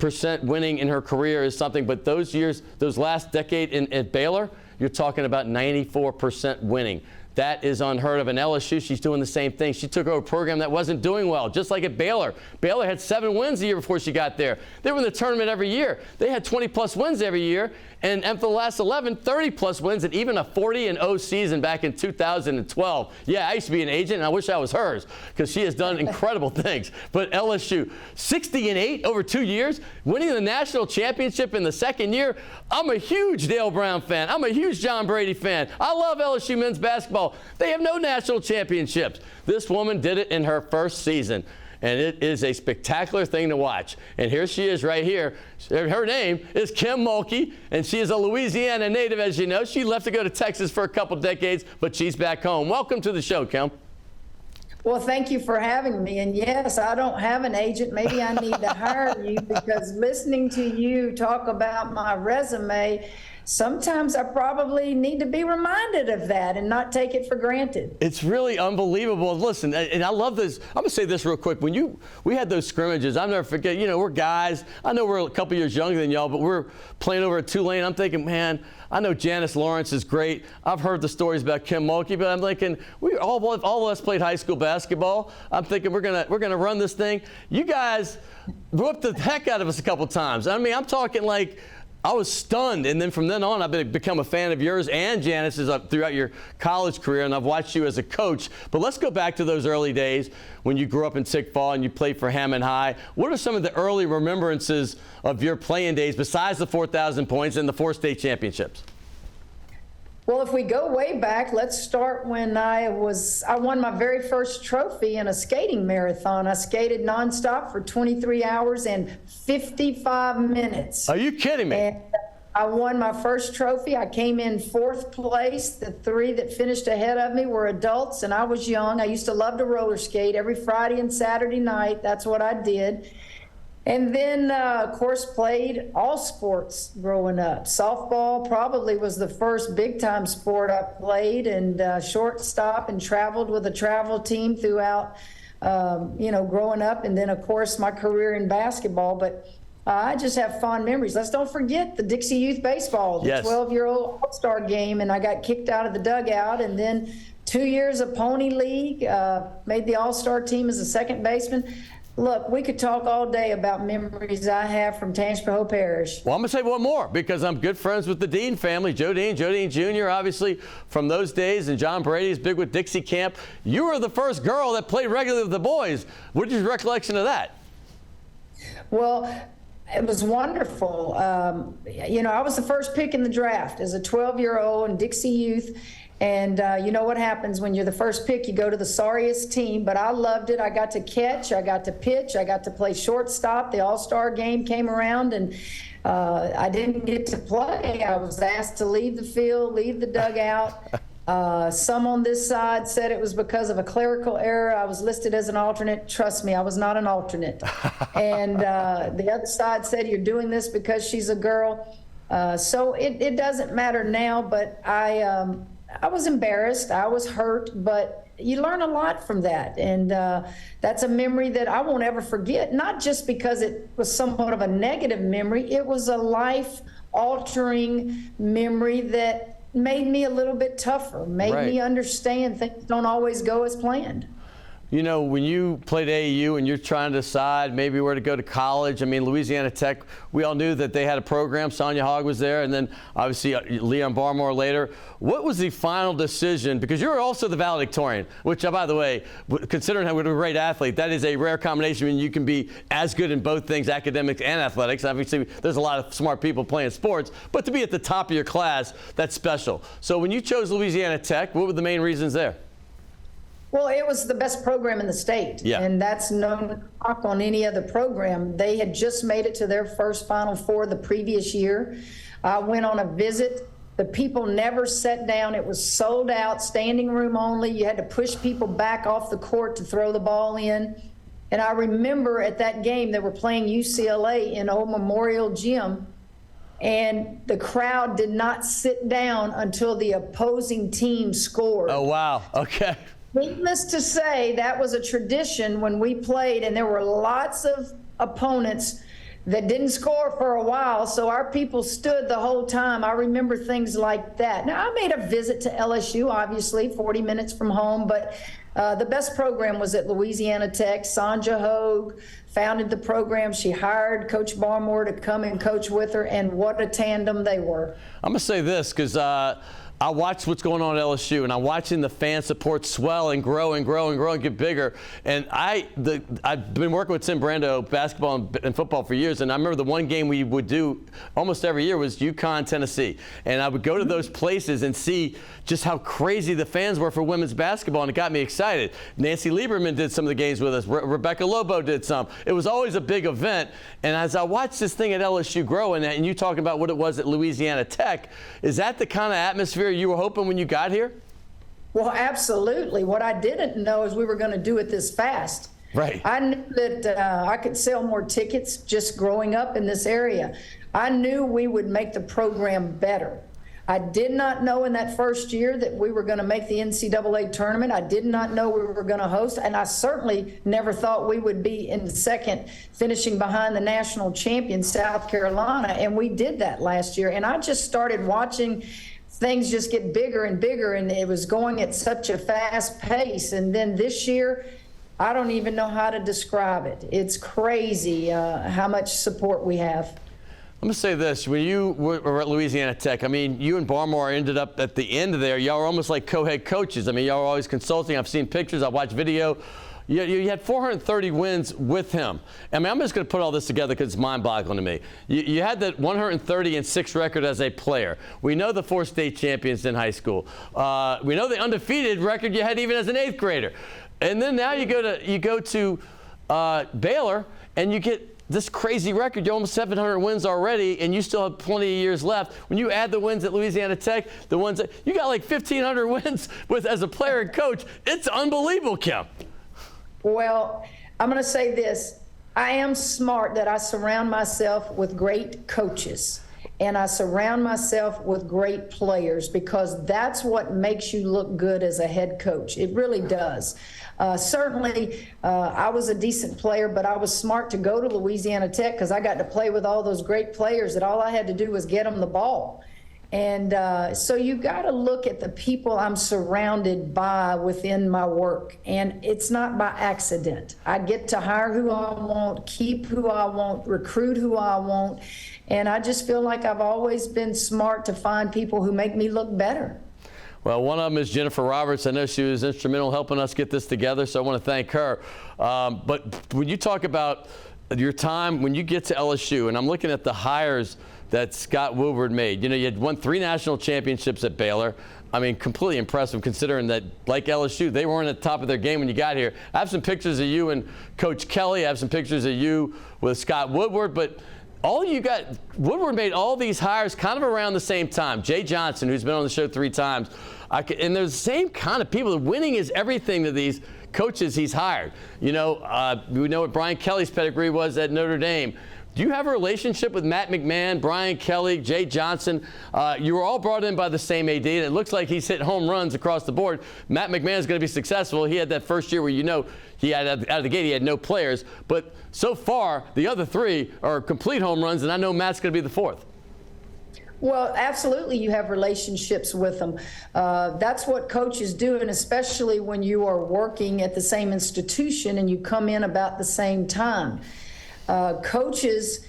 88% winning in her career is something. But those years, those last decade at Baylor, you're talking about 94% winning. That is unheard of. In LSU, she's doing the same thing. She took over a program that wasn't doing well, just like at Baylor. Baylor had 7 wins the year before she got there. They were in the tournament every year. They had 20-plus wins every year, and for the last 11, 30-plus wins, and even a 40-0 season back in 2012. Yeah, I used to be an agent, and I wish I was hers, because she has done incredible things. But LSU, 60-8 over 2 years, winning the national championship in the second year. I'm a huge Dale Brown fan. I'm a huge John Brady fan. I love LSU men's basketball. They have no national championships. This woman did it in her first season, and it is a spectacular thing to watch. And here she is right here. Her name is Kim Mulkey, and she is a Louisiana native, as you know. She left to go to Texas for a couple decades, but she's back home. Welcome to the show, Kim. Well, thank you for having me. And yes, I don't have an agent. Maybe I need to hire you, because listening to you talk about my resume, sometimes I probably need to be reminded of that and not take it for granted. It's really unbelievable. Listen, and I love this. I'm going to say this real quick. When we had those scrimmages, I'll never forget, we're guys. I know we're a couple years younger than y'all, but we're playing over at Tulane. I'm thinking, man, I know Janice Lawrence is great. I've heard the stories about Kim Mulkey, but I'm thinking we all of us played high school basketball. I'm thinking we're gonna run this thing. You guys whooped the heck out of us a couple times. I mean, I'm talking like I was stunned, and then from then on, I've become a fan of yours and Janice's throughout your college career, and I've watched you as a coach. But let's go back to those early days when you grew up in Tick Fall and you played for Hammond High. What are some of the early remembrances of your playing days besides the 4,000 points and the 4 state championships? Well, if we go way back, let's start when I won my very first trophy in a skating marathon. I skated nonstop for 23 hours and 55 minutes. Are you kidding me? And I won my first trophy. I came in 4th place. The 3 that finished ahead of me were adults, and I was young. I used to love to roller skate every Friday and Saturday night. That's what I did. And then, of course, played all sports growing up. Softball probably was the first big-time sport I played, and shortstop, and traveled with a travel team throughout, growing up. And then, of course, my career in basketball. But I just have fond memories. Let's don't forget the Dixie Youth Baseball, the 12-year-old All-Star game, and I got kicked out of the dugout. And then 2 years of Pony League, made the All-Star team as a second baseman. Look, we could talk all day about memories I have from Tangipahoa Parish. Well, I'm going to say one more because I'm good friends with the Dean family, Joe Dean Jr., obviously from those days, and John Brady's big with Dixie Camp. You were the first girl that played regularly with the boys. What is your recollection of that? Well, it was wonderful. You know, I was the first pick in the draft as a 12-year-old in Dixie Youth. And you know what happens when you're the first pick, you go to the sorriest team, but I loved it. I got to catch, I got to pitch, I got to play shortstop. The All-Star game came around and I didn't get to play. I was asked to leave the field, leave the dugout. Some on this side said it was because of a clerical error. I was listed as an alternate. Trust me, I was not an alternate. And the other side said, you're doing this because she's a girl. So it doesn't matter now, but I was embarrassed. I was hurt, but you learn a lot from that. And that's a memory that I won't ever forget, not just because it was somewhat of a negative memory. It was a life-altering memory that made me a little bit tougher, made me understand things don't always go as planned. You know, when you played AAU and you're trying to decide maybe where to go to college, I mean, Louisiana Tech, we all knew that they had a program. Sonia Hogg was there, and then obviously Leon Barmore later. What was the final decision? Because you're also the valedictorian, which, by the way, considering how you're a great athlete, that is a rare combination when you can be as good in both things, academics and athletics. Obviously, there's a lot of smart people playing sports, but to be at the top of your class, that's special. So when you chose Louisiana Tech, what were the main reasons there? Well, it was the best program in the state, and that's no knock on any other program. They had just made it to their first Final Four the previous year. I went on a visit. The people never sat down. It was sold out, standing room only. You had to push people back off the court to throw the ball in. And I remember at that game, they were playing UCLA in Old Memorial Gym, and the crowd did not sit down until the opposing team scored. Oh, wow. Okay. Needless to say, that was a tradition when we played, and there were lots of opponents that didn't score for a while, so our people stood the whole time. I remember things like that. Now, I made a visit to LSU, obviously, 40 minutes from home, but the best program was at Louisiana Tech. Sonia Hogg founded the program. She hired Coach Barmore to come and coach with her, and what a tandem they were. I'm going to say this because I watched what's going on at LSU, and I'm watching the fan support swell and grow and grow and grow and get bigger. And I've been working with Tim Brando, basketball and football for years, and I remember the one game we would do almost every year was UConn, Tennessee. And I would go to those places and see just how crazy the fans were for women's basketball, and it got me excited. Nancy Lieberman did some of the games with us. Rebecca Lobo did some. It was always a big event. And as I watched this thing at LSU grow, and you talking about what it was at Louisiana Tech, is that the kind of atmosphere you were hoping when you got here? Well, absolutely. What I didn't know is we were going to do it this fast. Right. I knew that I could sell more tickets just growing up in this area. I knew we would make the program better. I did not know in that first year that we were going to make the NCAA tournament. I did not know we were going to host, and I certainly never thought we would be in second, finishing behind the national champion, South Carolina, and we did that last year. And I just started watching things just get bigger and bigger, and it was going at such a fast pace. And then this year, I don't even know how to describe it. It's crazy how much support we have. I'm going to say this. When you were at Louisiana Tech, I mean, you and Barmore ended up at the end of there. Y'all were almost like co-head coaches. I mean, y'all were always consulting. I've seen pictures. I've watched video. You had 430 wins with him. I mean, I'm just going to put all this together because it's mind-boggling to me. You had that 130-6 record as a player. We know the 4 state champions in high school. We know the undefeated record you had even as an 8th grader. And then now you go to Baylor and you get this crazy record. You're almost 700 wins already, and you still have plenty of years left. When you add the wins at Louisiana Tech, the ones that you got like 1,500 wins with as a player and coach, it's unbelievable, Kim. Well, I'm going to say this. I am smart that I surround myself with great coaches, and I surround myself with great players, because that's what makes you look good as a head coach. It really does. Certainly, I was a decent player, but I was smart to go to Louisiana Tech because I got to play with all those great players that all I had to do was get them the ball. And so you got to look at the people I'm surrounded by within my work. And it's not by accident. I get to hire who I want, keep who I want, recruit who I want. And I just feel like I've always been smart to find people who make me look better. Well, one of them is Jennifer Roberts. I know she was instrumental in helping us get this together, so I want to thank her. But when you talk about your time when you get to LSU, and I'm looking at the hires that Scott Woodward made. You know, you had won 3 national championships at Baylor. I mean, completely impressive considering that, like LSU, they weren't at the top of their game when you got here. I have some pictures of you and Coach Kelly. I have some pictures of you with Scott Woodward. But all you got, Woodward made all these hires kind of around the same time. Jay Johnson, who's been on the show 3 times. And there's the same kind of people. Winning is everything to these coaches he's hired. You know, we know what Brian Kelly's pedigree was at Notre Dame. Do you have a relationship with Matt McMahon, Brian Kelly, Jay Johnson? You were all brought in by the same AD, and it looks like he's hit home runs across the board. Matt McMahon is going to be successful. He had that first year where, you know, he had out of the gate he had no players. But so far, the other 3 are complete home runs, and I know Matt's going to be the 4th. Well, absolutely, you have relationships with them. That's what coaches do, and especially when you are working at the same institution and you come in about the same time. Coaches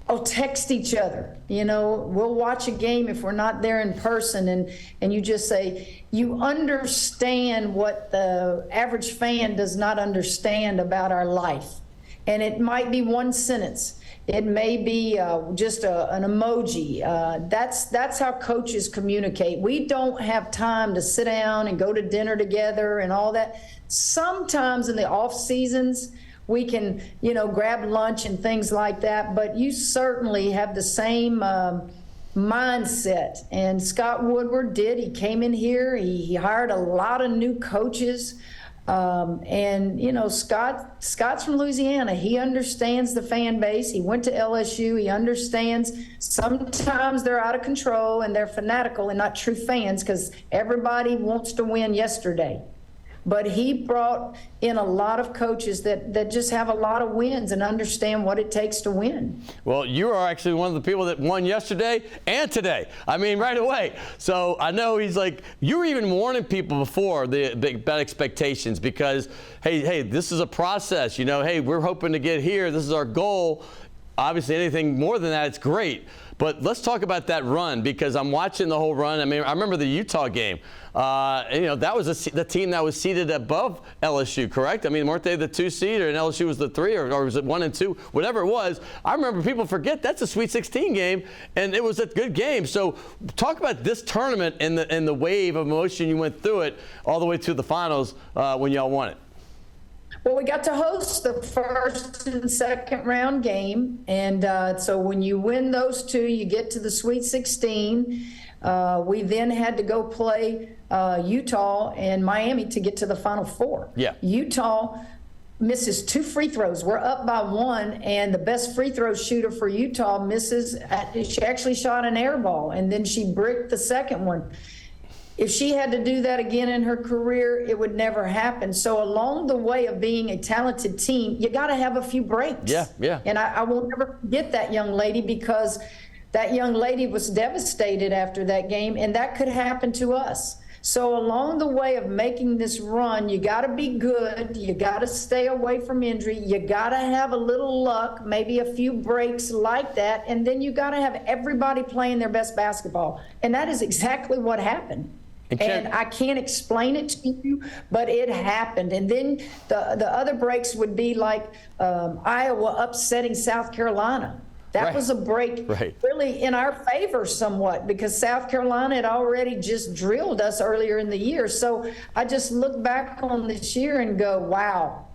will text each other. You know, we'll watch a game if we're not there in person, and you just say, you understand what the average fan does not understand about our life. And it might be one sentence. It may be just an emoji. That's how coaches communicate. We don't have time to sit down and go to dinner together and all that. Sometimes in the off seasons, we can, you know, grab lunch and things like that, but you certainly have the same mindset. And Scott Woodward did. He came in here. He hired a lot of new coaches. And, you know, Scott's from Louisiana. He understands the fan base. He went to LSU. He understands sometimes they're out of control and they're fanatical and not true fans because everybody wants to win yesterday. But he brought in a lot of coaches that just have a lot of wins and understand what it takes to win. Well, you are actually one of the people that won yesterday and today. I mean, right away. So I know he's like, you were even warning people before the bad expectations because, hey, this is a process. You know, hey, we're hoping to get here. This is our goal. Obviously, anything more than that, it's great. But let's talk about that run because I'm watching the whole run. I mean, I remember the Utah game. You know, that was the team that was seated above LSU, correct? I mean, weren't they the 2 seed and LSU was the 3 or was it 1 and 2? Whatever it was. I remember people forget that's a Sweet 16 game, and it was a good game. So talk about this tournament and the wave of emotion you went through it all the way to the finals when y'all won it. Well, we got to host the first and second round game. And so when you win those 2, you get to the Sweet 16. We then had to go play Utah and Miami to get to the Final Four. Yeah. Utah misses 2 free throws. We're up by 1, and the best free throw shooter for Utah misses. She actually shot an air ball, and then she bricked the second one. If she had to do that again in her career, it would never happen. So along the way of being a talented team, you got to have a few breaks. Yeah. And I will never forget that young lady because that young lady was devastated after that game, and that could happen to us. So along the way of making this run, you got to be good. You got to stay away from injury. You got to have a little luck, maybe a few breaks like that, and then you got to have everybody playing their best basketball. And that is exactly what happened. And I can't explain it to you, but it happened. And then the other breaks would be like Iowa upsetting South Carolina. That was a break really in our favor somewhat because South Carolina had already just drilled us earlier in the year. So I just look back on this year and go, wow.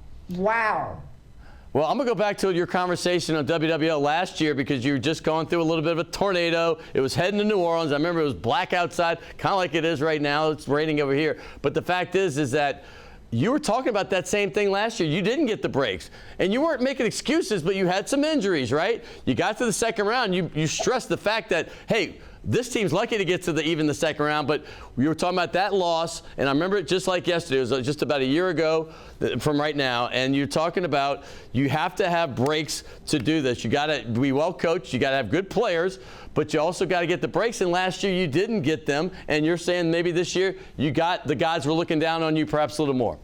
Well, I'm going to go back to your conversation on WWL last year because you were just going through a little bit of a tornado. It was heading to New Orleans. I remember it was black outside, kind of like it is right now. It's raining over here. But the fact is that you were talking about that same thing last year. You didn't get the breaks. And you weren't making excuses, but you had some injuries, right? You got to the second round. You stressed the fact that, hey, This team's lucky to get to even the second round, but we were talking about that loss, and I remember it just like yesterday. It was just about a year ago from right now, and you're talking about you have to have breaks to do this. You got to be well coached. You got to have good players, but you also got to get the breaks. And last year you didn't get them, and you're saying maybe this year the guys were looking down on you perhaps a little more.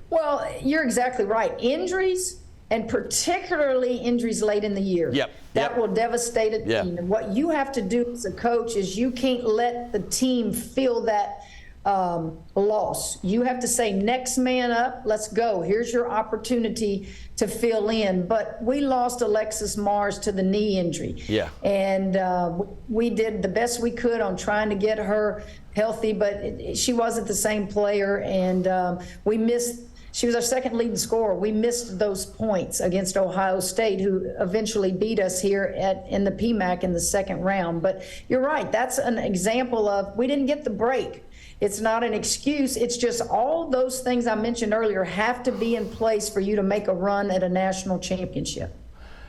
Well, you're exactly right. Injuries, and particularly injuries late in the year. That will devastate a team. And what you have to do as a coach is you can't let the team feel that loss. You have to say, next man up, let's go. Here's your opportunity to fill in. But we lost Alexis Mars to the knee injury. And we did the best we could on trying to get her healthy, but she wasn't the same player, and we missed. She was our second leading scorer. We missed those points against Ohio State, who eventually beat us here in the PMAC in the second round. But you're right. That's an example of we didn't get the break. It's not an excuse. It's just all those things I mentioned earlier have to be in place for you to make a run at a national championship.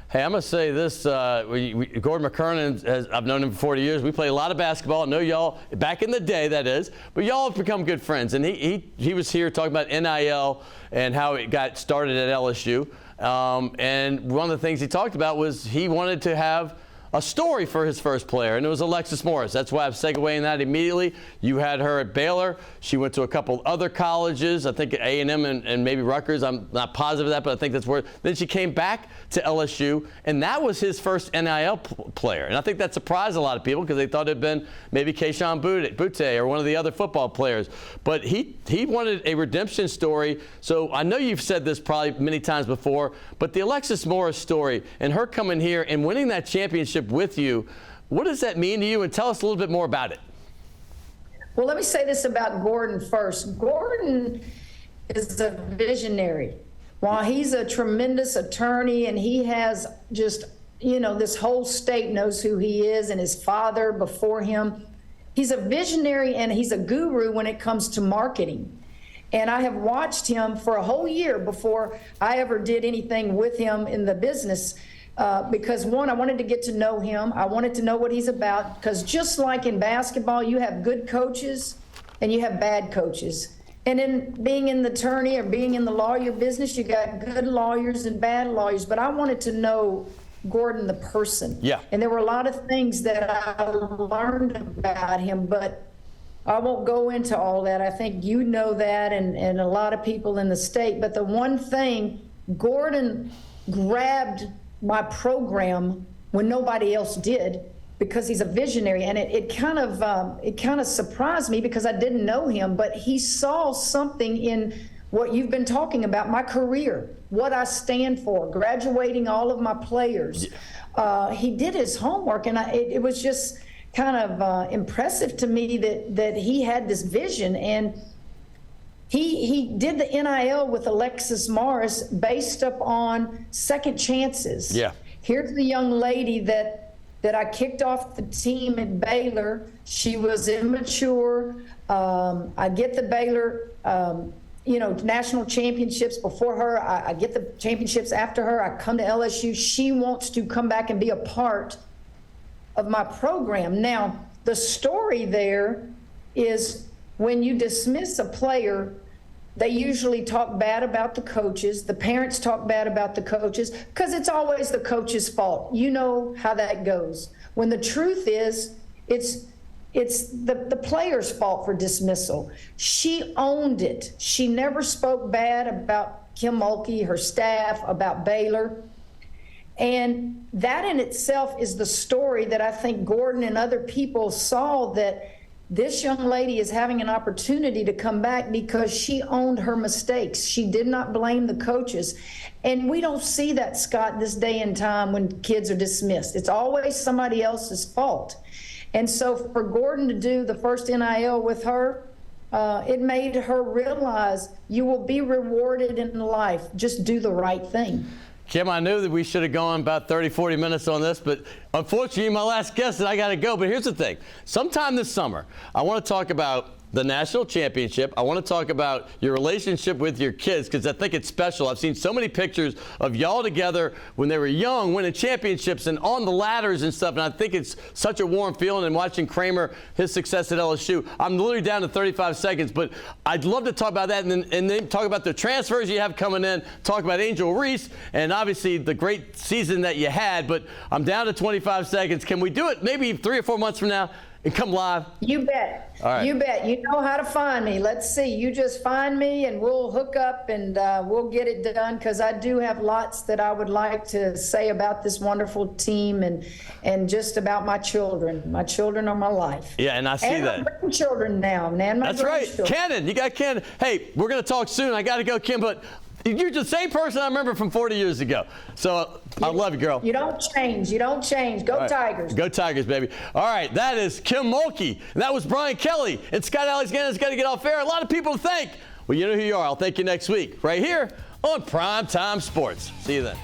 Hey, I'm going to say this. Gordon McKernan, I've known him for 40 years. We play a lot of basketball. I know y'all, back in the day, that is, but y'all have become good friends. And he was here talking about NIL and how it got started at LSU. And one of the things he talked about was he wanted to have a story for his first player, and it was Alexis Morris. That's why I'm segueing that immediately. You had her at Baylor. She went to a couple other colleges, I think A&M and maybe Rutgers. I'm not positive of that, but I think that's where. Then she came back to LSU, and that was his first NIL player. And I think that surprised a lot of people because they thought it had been maybe Keishawn Butte or one of the other football players. But he wanted a redemption story. So I know you've said this probably many times before, but the Alexis Morris story and her coming here and winning that championship with you, what does that mean to you? And tell us a little bit more about it. Well, let me say this about Gordon first. Gordon is a visionary. While he's a tremendous attorney and he has just, this whole state knows who he is and his father before him, he's a visionary and he's a guru when it comes to marketing. And I have watched him for a whole year before I ever did anything with him in the business. Because one, I wanted to get to know him. I wanted to know what he's about, because just like in basketball, you have good coaches and you have bad coaches. And in being in the attorney or being in the lawyer business, you got good lawyers and bad lawyers. But I wanted to know Gordon, the person. And there were a lot of things that I learned about him, but I won't go into all that. I think you know that, and a lot of people in the state. But the one thing, Gordon grabbed my program when nobody else did, because he's a visionary, and it kind of surprised me because I didn't know him, but he saw something in what you've been talking about, my career, what I stand for, graduating all of my players. He did his homework, and it was just kind of impressive to me that he had this vision. And he did the NIL with Alexis Morris based upon second chances. Here's the young lady that I kicked off the team at Baylor. She was immature. I get the Baylor, national championships before her. I get the championships after her. I come to LSU. She wants to come back and be a part of my program. Now, the story there is when you dismiss a player, they usually talk bad about the coaches. The parents talk bad about the coaches because it's always the coach's fault. You know how that goes. When the truth is, it's the player's fault for dismissal. She owned it. She never spoke bad about Kim Mulkey, her staff, about Baylor. And that in itself is the story that I think Gordon and other people saw, that this young lady is having an opportunity to come back because she owned her mistakes. She did not blame the coaches. And we don't see that, Scott, this day and time when kids are dismissed. It's always somebody else's fault. And so for Gordon to do the first NIL with her, it made her realize you will be rewarded in life. Just do the right thing. Kim, I knew that we should have gone about 30, 40 minutes on this, but unfortunately, my last guest, and I got to go. But here's the thing. Sometime this summer, I want to talk about the national championship. I want to talk about your relationship with your kids because I think it's special. I've seen so many pictures of y'all together when they were young, winning championships and on the ladders and stuff, and I think it's such a warm feeling. And watching Kramer, his success at LSU, I'm literally down to 35 seconds, but I'd love to talk about that and then talk about the transfers you have coming in, talk about Angel Reese, and obviously the great season that you had, but I'm down to 25 seconds. Can we do it maybe 3 or 4 months from now and come live? You bet. All right. You bet. You know how to find me. Let's see. You just find me and we'll hook up and we'll get it done because I do have lots that I would like to say about this wonderful team and just about my children. My children are my life. Yeah, and I see and that. my grandchildren now, man. My That's right. grandchildren. Cannon, you got Cannon. Hey, we're going to talk soon. I got to go, Kim, but you're the same person I remember from 40 years ago. So I love you, girl. You don't change. You don't change. Go Tigers. Go Tigers, baby. All right, that is Kim Mulkey. And that was Brian Kelly. And Scott Alexander's got to get off air. A lot of people to thank. Well, you know who you are. I'll thank you next week right here on Primetime Sports. See you then.